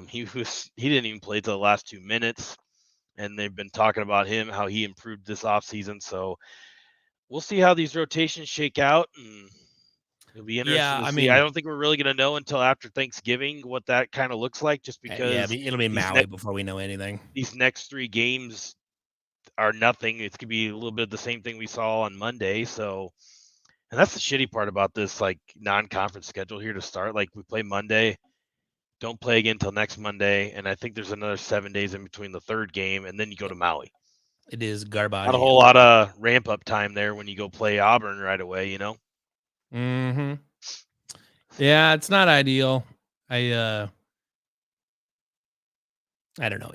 He didn't even play till the last 2 minutes, and they've been talking about him, how he improved this offseason. So we'll see how these rotations shake out, and it'll be interesting Yeah, to I see. I mean, don't think we're really going to know until after Thanksgiving what that kind of looks like, just yeah, because it'll be these Maui before we know anything. these next 3 games are nothing. It's gonna be a little bit of the same thing we saw on Monday. So, and that's the shitty part about this like non-conference schedule here to start. Like we play Monday, don't play again until next Monday, and I think there's another 7 days in between the third game, and then you go to Maui. It is Not a garbage. whole lot of ramp up time there when you go play Auburn right away. Mm-hmm. Yeah, it's not ideal. I don't know.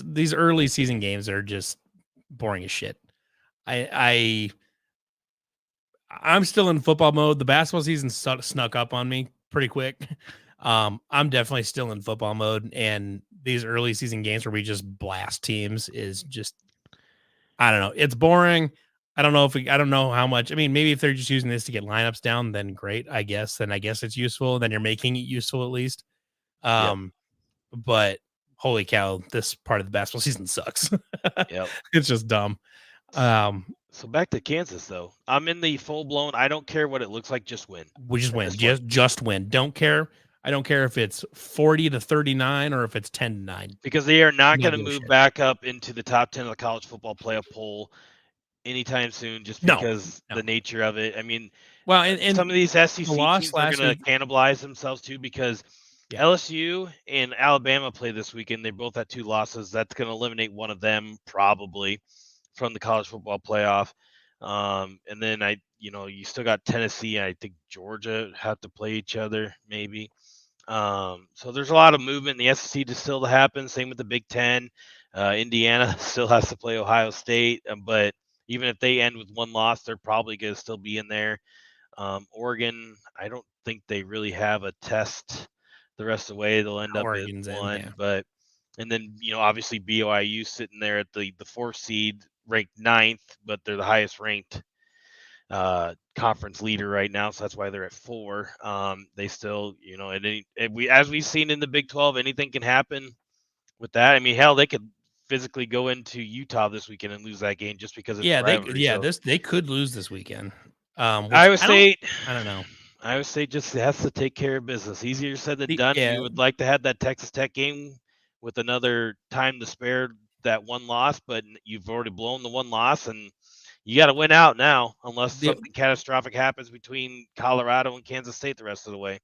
These early season games are just boring as shit. I I'm still in football mode. The basketball season snuck up on me pretty quick. I'm definitely still in football mode, and these early season games where we just blast teams is just, I don't know. It's boring. I don't know how much. I mean, maybe if they're just using this to get lineups down, then great. I guess. Then I guess it's useful. Then you're making it useful at least. Yep. Um, but holy cow, this part of the basketball season sucks. Yep. It's just dumb. So back to Kansas though. I'm in the full blown. I don't care what it looks like. Just win. We just At win. this point. Just win. Don't care. I don't care if it's 40-39 or if it's 10-9. Because they are not Don't going to give a move shit. back up into the top 10 of the college football playoff poll anytime soon, just No, because no. the nature of it. I mean, Well, some and of these the SEC loss teams are last going week. to cannibalize themselves too, because Yeah, LSU and Alabama play this weekend. They both had 2 losses. That's going to eliminate one of them probably from the college football playoff. And then you still got Tennessee and I think Georgia have to play each other maybe. So there's a lot of movement in the SEC to still to happen. Same with the Big Ten. Indiana still has to play Ohio State, but even if they end with 1 loss, they're probably going to still be in there. Oregon, I don't think they really have a test the rest of the way. They'll end up at Oregon's in. 1, Yeah, but and then obviously BYU sitting there at the 4th seed, ranked 9th, but they're the highest ranked conference leader right now, so that's why they're at 4. They still, as we've seen in the Big 12, anything can happen with that. I mean, hell, they could physically go into Utah this weekend and lose that game just because it's a rivalry. So they could lose this weekend. Which Iowa State, I don't know. Iowa State just has to take care of business. Easier said than done. Yeah, You would like to have that Texas Tech game with another time to spare that 1 loss, but you've already blown the 1 loss, and you got to win out now, unless the something catastrophic happens between Colorado and Kansas State the rest of the way.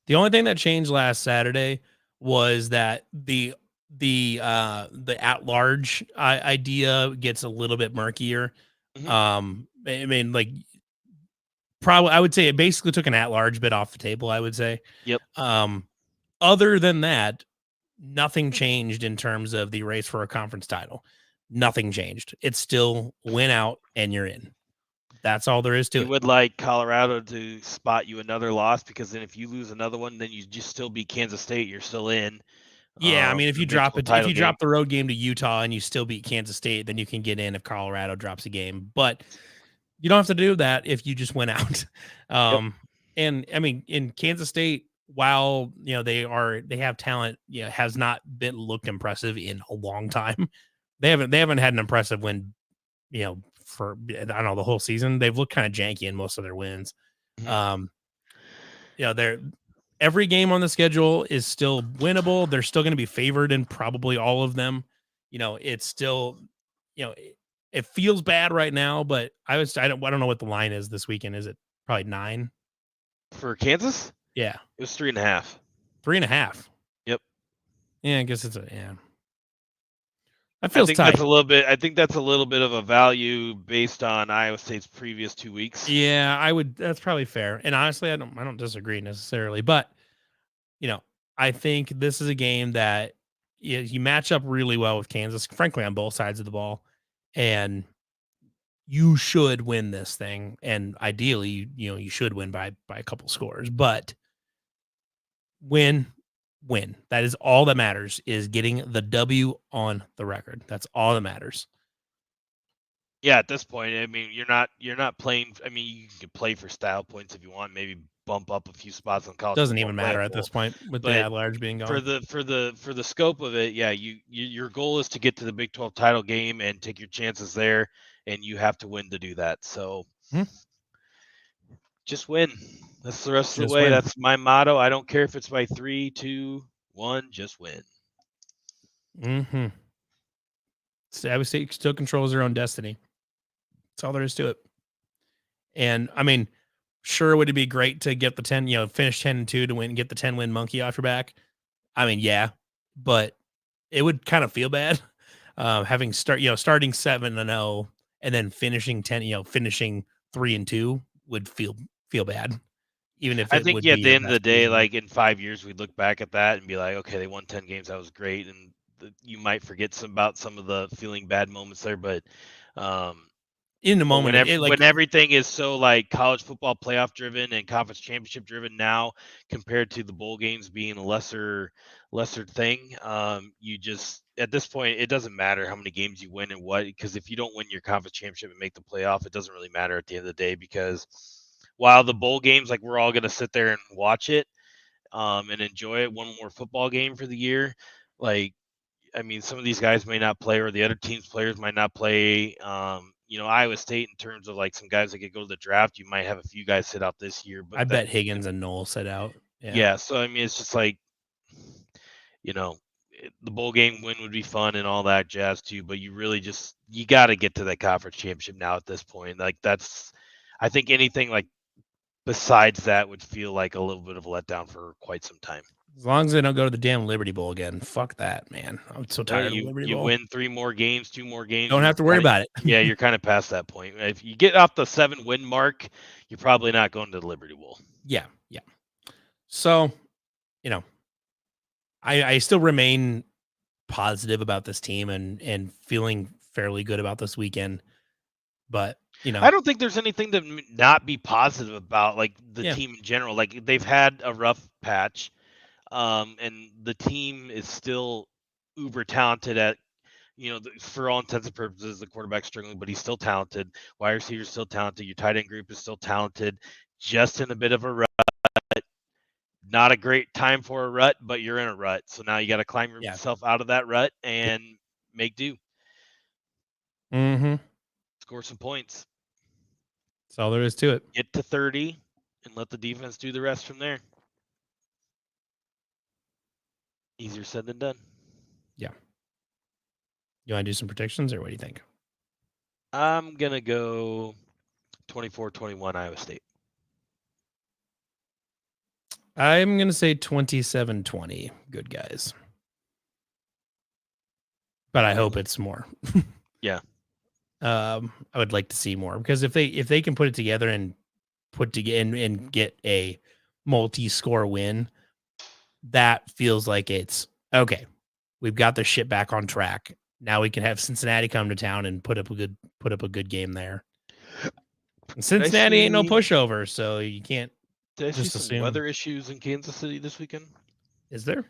the only thing that changed last Saturday was that the at large idea gets a little bit murkier. I mean, like, probably I would say it basically took an at large bit off the table. I would say. Yep. Other than that, nothing changed in terms of the race for a conference title. Nothing changed. It's still win out and you're in. That's all there is to You it. would like Colorado to spot you another loss, because then if you lose another one, then you just still beat Kansas State. You're still in. Yeah, I mean, if the you Big drop 12 it, if title you game. drop the road game to Utah and you still beat Kansas State, then you can get in if Colorado drops a game. But you don't have to do that if you just went out. Yep. And I mean, in Kansas State, while they have talent, has not been looked impressive in a long time. They haven't had an impressive win, for I don't know the whole season. They've looked kind of janky in most of their wins. Mm-hmm. They're every game on the schedule is still winnable. They're still going to be favored in probably all of them. It's still, it feels bad right now, but I don't know what the line is this weekend. Is it probably 9? For Kansas, Yeah, it was 3.5. 3.5. Yep. Yeah, I guess it's yeah. That I feels think that's tight. a little bit. I think that's a little bit of a value based on Iowa State's previous 2 weeks. Yeah, I would. That's probably fair. And honestly, I don't disagree necessarily, but I think this is a game that you match up really well with Kansas, frankly, on both sides of the ball, and you should win this thing, and ideally, you should win by a couple scores, but win. That is all that matters, is getting the W on the record. That's all that matters. Yeah, at this point, I mean, you're not playing. I mean, you can play for style points if you want, maybe bump up a few spots on college. Doesn't even matter at this point with the at-large being gone. For the scope of it, yeah, your goal is to get to the Big 12 title game and take your chances there, and you have to win to do that. So just win. That's the rest of the way. Win. That's my motto. I don't care if it's by 3, 2, 1. Just win. Iowa State still controls their own destiny. That's all there is to it. And I mean, sure, would it be great to get the 10, finish 10-2 to win, get the 10-win monkey off your back? I mean, yeah, but it would kind of feel bad having starting 7-0 and then finishing 10, finishing 3-2 would feel bad. Even if I think at the end of the day, like in 5 years, we'd look back at that and be like, okay, they won 10 games. That was great. And you might forget about some of the feeling bad moments there, but in the moment, when everything is so like college football playoff driven and conference championship driven now, compared to the bowl games being a lesser thing, you just at this point it doesn't matter how many games you win and what, because if you don't win your conference championship and make the playoff, it doesn't really matter at the end of the day, because while the bowl games, like we're all going to sit there and watch it and enjoy it, one more football game for the year, like I mean, some of these guys may not play, or the other team's players might not play. Iowa State, in terms of like some guys that could go to the draft, you might have a few guys sit out this year. But I bet Higgins and Knoll sit out. Yeah. So I mean, it's just like, the bowl game win would be fun and all that jazz too. But you really you got to get to that conference championship now at this point. Like I think anything like besides that would feel like a little bit of a letdown for quite some time. As long as they don't go to the damn Liberty Bowl again. Fuck that, man. I'm so tired of Liberty Bowl. You win 3 more games, 2 more games. Don't have to worry about it. Yeah, you're kind of past that point. If you get off the 7-win mark, you're probably not going to the Liberty Bowl. Yeah. So, I still remain positive about this team and feeling fairly good about this weekend. But, I don't think there's anything to not be positive about, like the team in general. Like they've had a rough patch. And the team is still uber talented at, for all intents and purposes, the quarterback's struggling, but he's still talented. Wide receiver's still talented. Your tight end group is still talented, just in a bit of a rut. Not a great time for a rut, but you're in a rut. So now you got to climb yourself out of that rut and make do. Score some points. That's all there is to it. Get to 30 and let the defense do the rest from there. Easier said than done. Yeah. You want to do some predictions, or what do you think? I'm going to go 24-21 Iowa State. I'm going to say 27-20. Good guys. But I hope it's more. Yeah. I would like to see more, because if they can put it together and and get a multi-score win, that feels like it's okay. We've got the shit back on track. Now we can have Cincinnati come to town and put up a good game there. And Cincinnati ain't no pushover, so you can't. Did I see some weather issues in Kansas City this weekend? Is there?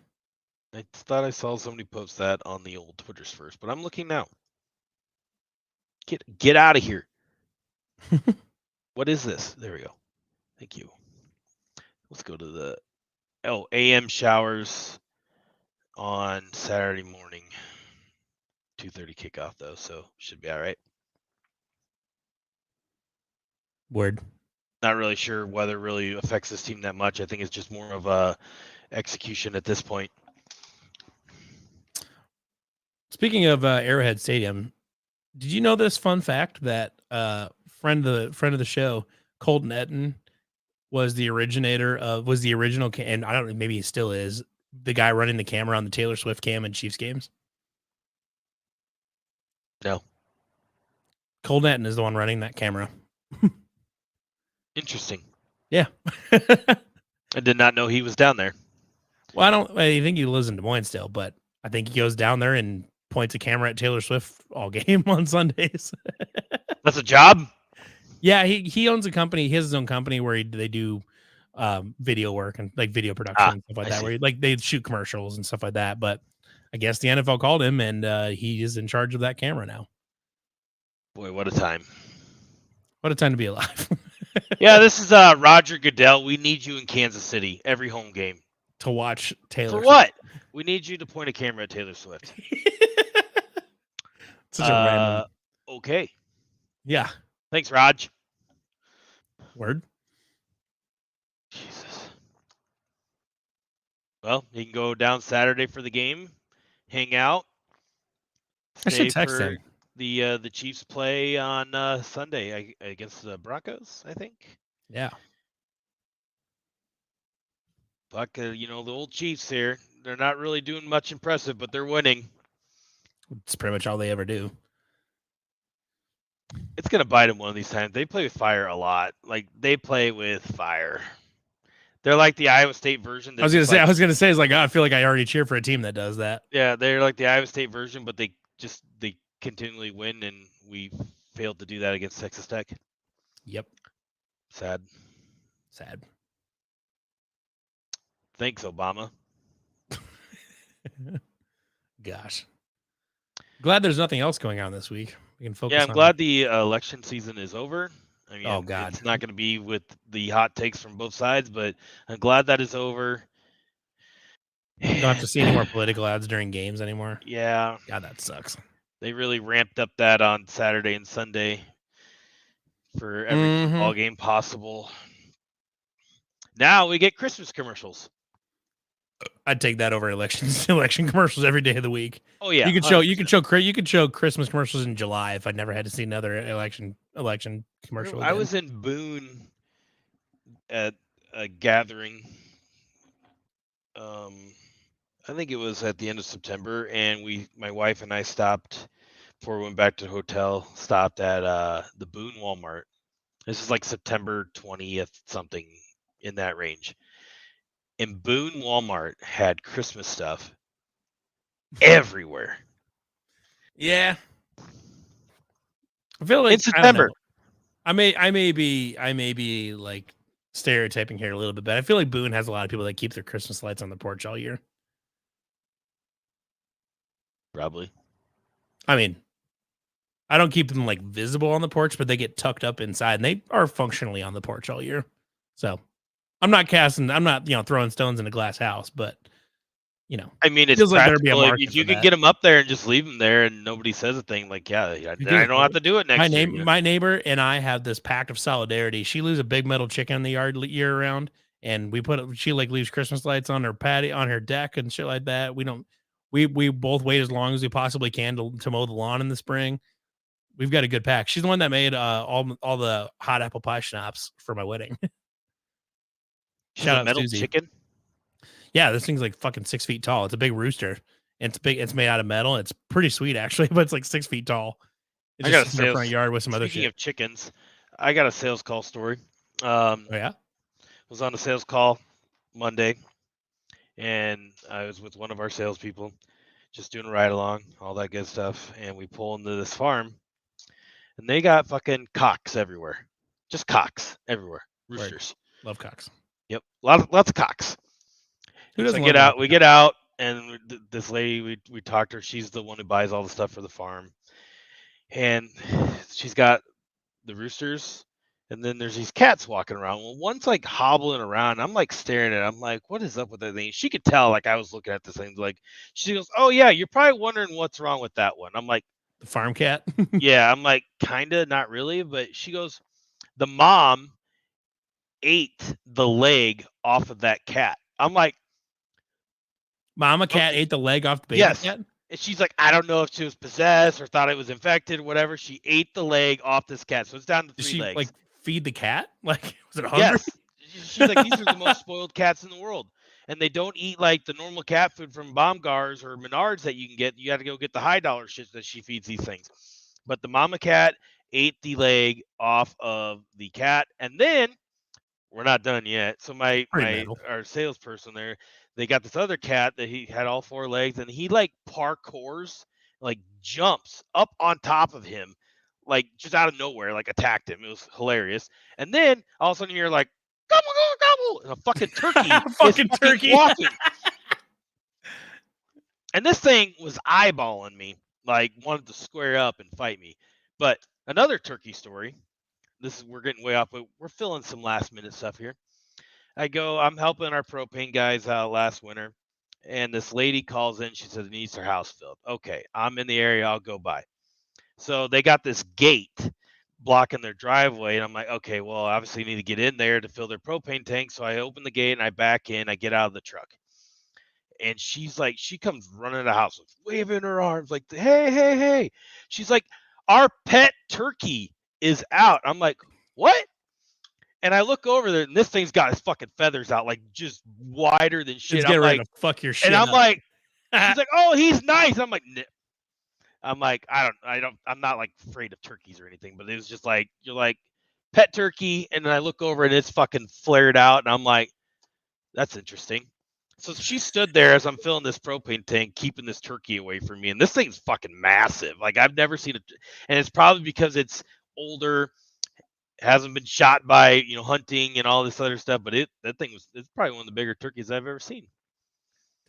I thought I saw somebody post that on the old Twitters first, but I'm looking now. Get out of here. What is this? There we go. Thank you. Let's go to the AM showers on Saturday morning. 2:30 kickoff though, so should be all right. Word. Not really sure weather really affects this team that much. I think it's just more of a execution at this point. Speaking of Arrowhead Stadium, did you know this fun fact that friend of the show, Colton Etten, was the original, and I don't know, maybe he still is, the guy running the camera on the Taylor Swift cam in Chiefs games? No. Colton Etten is the one running that camera. Interesting. Yeah. I did not know he was down there. Well, I think he lives in Des Moines still, but I think he goes down there and points a camera at Taylor Swift all game on Sundays. That's a job? Yeah, he owns a company. He has his own company where they do video work and like video production and stuff like I that. see. Where they shoot commercials and stuff like that. But I guess the NFL called him, and he is in charge of that camera now. Boy, what a time! What a time to be alive. Yeah, this is Roger Goodell. We need you in Kansas City every home game. To watch Taylor For Swift. what? We need you to point a camera at Taylor Swift. Such a random. Okay. Yeah. Thanks, Raj. Word. Jesus. Well, you can go down Saturday for the game, hang out, I should stay text for him. the Chiefs play on Sunday against the Broncos, I think. Yeah. Fuck, the old Chiefs here. They're not really doing much impressive, but they're winning. It's pretty much all they ever do. It's gonna bite them one of these times. They play with fire a lot. Like they play with fire. They're like the Iowa State version. I was gonna say, it's like I feel like I already cheer for a team that does that. Yeah, they're like the Iowa State version, but they continually win, and we failed to do that against Texas Tech. Yep. Sad. Thanks, Obama. Gosh. Glad there's nothing else going on this week. We can focus. Yeah, I'm glad the election season is over. I mean, oh God, it's not going to be with the hot takes from both sides, but I'm glad that is over. You don't have to see any more political ads during games anymore. Yeah. God, that sucks. They really ramped up that on Saturday and Sunday for every football game possible. Now we get Christmas commercials. I'd take that over election commercials every day of the week. Oh yeah, you could show Christmas commercials in July if I'd never had to see another election commercial. I was in Boone at a gathering. I think it was at the end of September, and my wife and I stopped before we went back to the hotel. Stopped at the Boone Walmart. This is like September 20th, something in that range. And Boone Walmart had Christmas stuff everywhere. Yeah, I feel like in September. I may be like stereotyping here a little bit, but I feel like Boone has a lot of people that keep their Christmas lights on the porch all year. Probably. I mean, I don't keep them like visible on the porch, but they get tucked up inside, and they are functionally on the porch all year. So I'm not throwing stones in a glass house, but I mean, it's practical. Like if you can get them up there and just leave them there, and nobody says a thing, like I don't have to do it next year. My neighbor and I have this pact of solidarity. She leaves a big metal chicken in the yard year round, and she leaves Christmas lights on her patio, on her deck, and shit like that. We both wait as long as we possibly can to mow the lawn in the spring. We've got a good pack. She's the one that made all the hot apple pie schnapps for my wedding. Shout out metal Susie. Chicken. Yeah, this thing's like fucking 6 feet tall. It's a big rooster. It's big. It's made out of metal. It's pretty sweet actually, but it's like 6 feet tall. It's just in the front yard with some other shit. Speaking of chickens, I got a sales call story. Oh yeah, was on a sales call Monday, and I was with one of our salespeople, just doing a ride along, all that good stuff, and we pull into this farm, and they got fucking cocks everywhere, just cocks everywhere, roosters. Right. Love cocks. Yep, lots of cocks. We get out, and this lady, we talked to her. She's the one who buys all the stuff for the farm, and she's got the roosters, and then there's these cats walking around. Well, one's like hobbling around. I'm like staring at it. I'm like, what is up with that thing? She could tell, like I was looking at this thing. Like she goes, oh yeah, you're probably wondering what's wrong with that one. I'm like, the farm cat. Yeah, I'm like, kinda, not really, but she goes, the mom ate the leg off of that cat. I'm like, Mama cat ate the leg off the baby cat? And she's like, I don't know if she was possessed or thought it was infected or whatever. She ate the leg off this cat. So it's down to 3 legs. Like feed the cat? Like, was it hungry? Yes. She's like, these are the most spoiled cats in the world. And they don't eat like the normal cat food from Baumgars or Menards that you can get. You got to go get the high dollar shit that she feeds these things. But the mama cat ate the leg off of the cat. And then we're not done yet. So our salesperson there, they got this other cat that he had all 4 legs, and he like parkours, like jumps up on top of him, like just out of nowhere, like attacked him. It was hilarious. And then all of a sudden you're like, gobble, gobble, gobble, and a fucking turkey is fucking walking. And this thing was eyeballing me, like wanted to square up and fight me. But another turkey story. We're getting way off, but we're filling some last minute stuff here. I'm helping our propane guys out last winter, and this lady calls in. She says needs her house filled. Okay, I'm in the area. I'll go by. So they got this gate blocking their driveway, and I'm like, okay, well, obviously need to get in there to fill their propane tank. So I open the gate and I back in. I get out of the truck, and she's like, she comes running to the house, waving her arms, like, hey, hey, hey. She's like, our pet turkey is out. I'm like, what? And I look over there, and this thing's got his fucking feathers out, like just wider than shit. I'm like, to fuck your shit. And I'm like, she's like, oh, he's nice. I'm like, I'm not like afraid of turkeys or anything, but it was just like, you're like pet turkey, and then I look over and it's fucking flared out, and I'm like, that's interesting. So she stood there as I'm filling this propane tank, keeping this turkey away from me, and this thing's fucking massive. Like I've never seen it, and it's probably because it's older. Hasn't been shot by hunting and all this other stuff, but it's probably one of the bigger turkeys I've ever seen.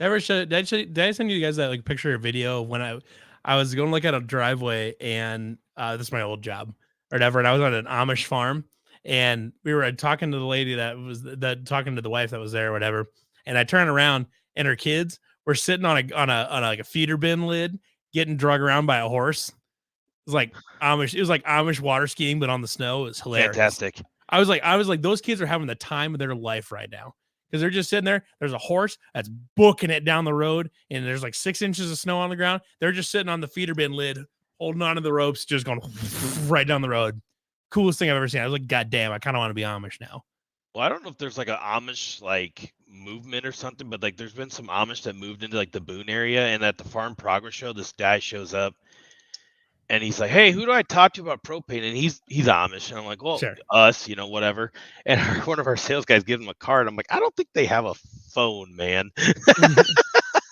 Did I send you guys that like picture or video of when I was going to look at a driveway, and this is my old job or whatever, and I was on an Amish farm, and we were talking to the lady that talking to the wife that was there or whatever, and I turned around and her kids were sitting on a like a feeder bin lid getting drug around by a horse. It was like Amish water skiing, but on the snow. It was hilarious. Fantastic. I was like, those kids are having the time of their life right now, because they're just sitting there. There's a horse that's booking it down the road, and there's like 6 inches of snow on the ground. They're just sitting on the feeder bin lid, holding onto the ropes, just going right down the road. Coolest thing I've ever seen. I was like, God damn, I kind of want to be Amish now. Well, I don't know if there's like an Amish like movement or something, but like there's been some Amish that moved into like the Boone area, and at the Farm Progress show, this guy shows up. And he's like, hey, who do I talk to about propane? And he's Amish. And I'm like, well, sure. Us, whatever. And one of our sales guys gives him a card. I'm like, I don't think they have a phone, man.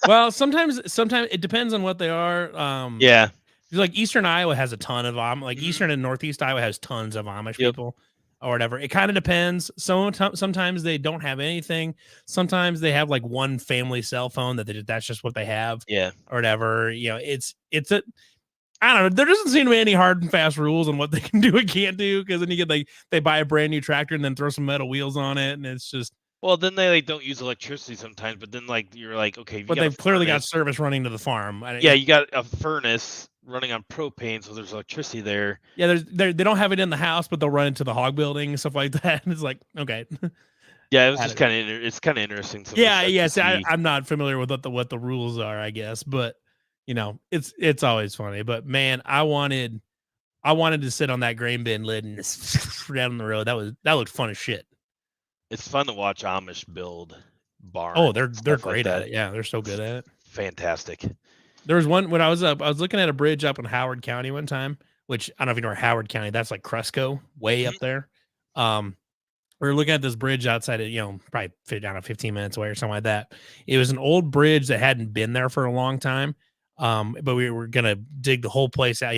Well, sometimes it depends on what they are. Yeah. Like Eastern Iowa has a ton of Eastern and Northeast Iowa has tons of Amish people or whatever. It kind of depends. Sometimes they don't have anything. Sometimes they have like one family cell phone that's just what they have. Yeah. Or whatever. I don't know. There doesn't seem to be any hard and fast rules on what they can do and can't do, because then you get they buy a brand new tractor and then throw some metal wheels on it, and it's just. Well, then they don't use electricity sometimes, but then you're like, okay, but they've clearly got service running to the farm. Yeah, you got a furnace running on propane, so there's electricity there. Yeah, they don't have it in the house, but they'll run into the hog building and stuff like that. And it's like, okay. Yeah, it was just kind of interesting. I'm not familiar with what the rules are, I guess, but. It's always funny, but man, I wanted to sit on that grain bin lid and just down the road. That looked fun as shit. It's fun to watch Amish build barns. Oh, they're great at it. Yeah, they're so good at it. Fantastic. There was one when I was looking at a bridge up in Howard County one time, which I don't know if you know where Howard County. That's like Cresco, way up there. We were looking at this bridge outside of, probably fit down 15 minutes away or something like that. It was an old bridge that hadn't been there for a long time. But we were gonna dig the whole place out,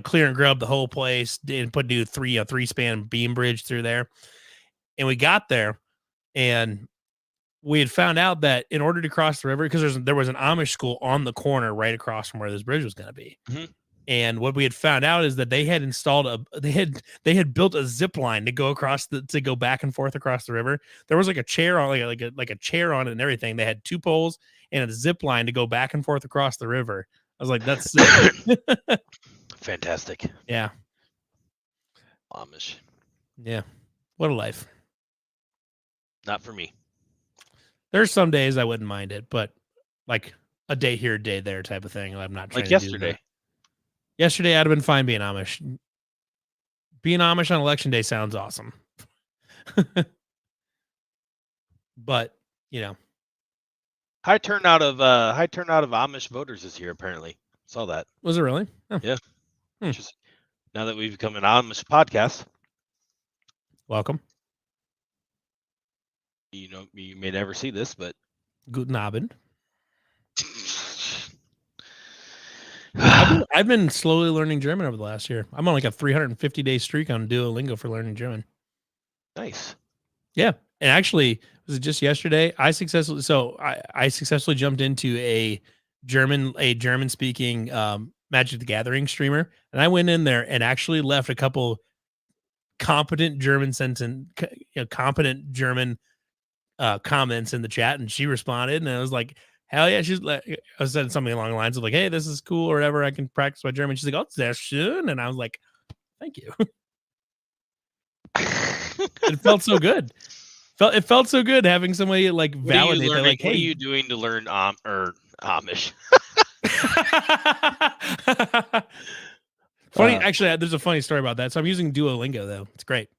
clear and grub the whole place, and put new three span beam bridge through there. And we got there, and we had found out that in order to cross the river, because there was an Amish school on the corner right across from where this bridge was going to be. Mm-hmm. And what we had found out is that they had installed they had built a zip line to go across to go back and forth across the river. There was like a chair on like a chair on it and everything. They had 2 poles and a zip line to go back and forth across the river. I was like, that's sick. Fantastic. Yeah. Amish. Yeah. What a life. Not for me. There's some days I wouldn't mind it, but like a day here, a day there type of thing. I'm not trying like to yesterday. Do that. Yesterday, I'd have been fine being Amish. Being Amish on election day sounds awesome. But, high turnout of Amish voters this year, apparently. Saw that. Was it really? Oh. Yeah. Now that we've become an Amish podcast. Welcome. You may never see this, but I've Guten Abend. I I've been slowly learning German over the last year. I'm on like a 350-day streak on Duolingo for learning German. Nice. Yeah, and actually, was it just yesterday? I successfully jumped into a German speaking Magic the Gathering streamer, and I went in there and actually left a couple competent German competent German comments in the chat, and she responded, and I was like, hell yeah. She's like, I said something along the lines of like, hey, this is cool or whatever, I can practice my German. She's like, oh, sehr schön. And I was like, thank you. It felt so good. It felt so good having somebody like validate that, like, hey, what are you doing to learn Amish? Funny, actually, there's a funny story about that. So I'm using Duolingo though. It's great.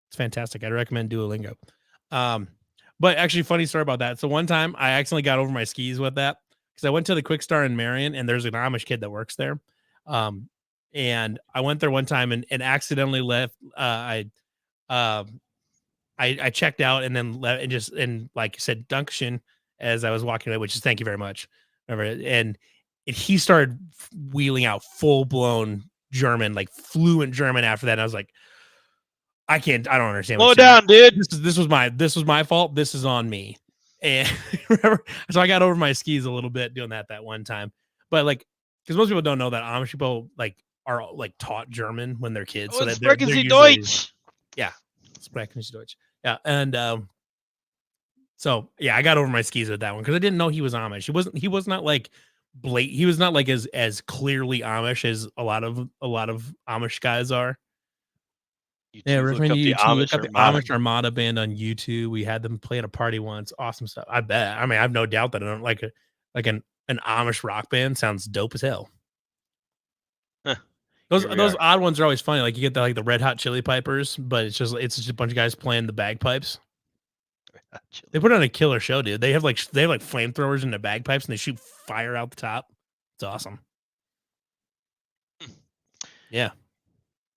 It's fantastic. I'd recommend Duolingo. But actually, funny story about that. So one time I accidentally got over my skis with that because I went to the Quick Star in Marion, and there's an Amish kid that works there. And I went there one time and accidentally left. I checked out and then left and like you said, Dankeschön as I was walking away, which is thank you very much. Remember, and he started wheeling out full blown German, like fluent German after that. And I was like, I don't understand. Slow down, dude. This was my fault. This is on me. And remember, so I got over my skis a little bit doing that one time. But like, because most people don't know that Amish people like are like taught German when they're kids. Oh, so sprechen Sie Deutsch. Yeah, sprechen Sie Deutsch. Yeah, and so yeah, I got over my skis with that one because I didn't know he was Amish. He was not like he was not like as clearly Amish as a lot of Amish guys are. Yeah, recommend you look up the Amish Armada band on YouTube. We had them play at a party once. Awesome stuff. I bet. I mean, I have no doubt that I don't like an Amish rock band sounds dope as hell. Huh. Those odd ones are always funny. Like you get the Red Hot Chili Pipers, but it's just a bunch of guys playing the bagpipes. They put on a killer show, dude. They have like flamethrowers in the bagpipes and they shoot fire out the top. It's awesome. Yeah.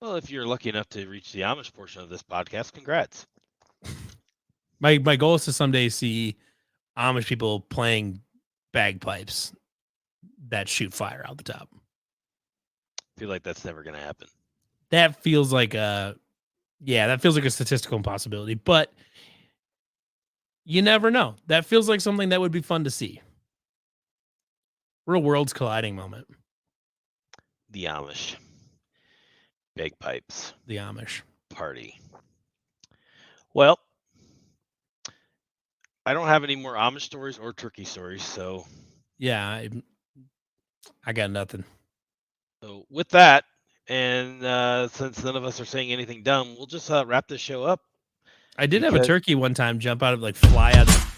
Well, if you're lucky enough to reach the Amish portion of this podcast, congrats. My goal is to someday see Amish people playing bagpipes that shoot fire out the top. I feel like that's never going to happen. That feels like a statistical impossibility, but you never know. That feels like something that would be fun to see. Real worlds colliding moment. The Amish. Bagpipes. The Amish. Party. Well, I don't have any more Amish stories or turkey stories, so... Yeah, I got nothing. So with that, and since none of us are saying anything dumb, we'll just wrap this show up. I did have a turkey one time jump out of fly out of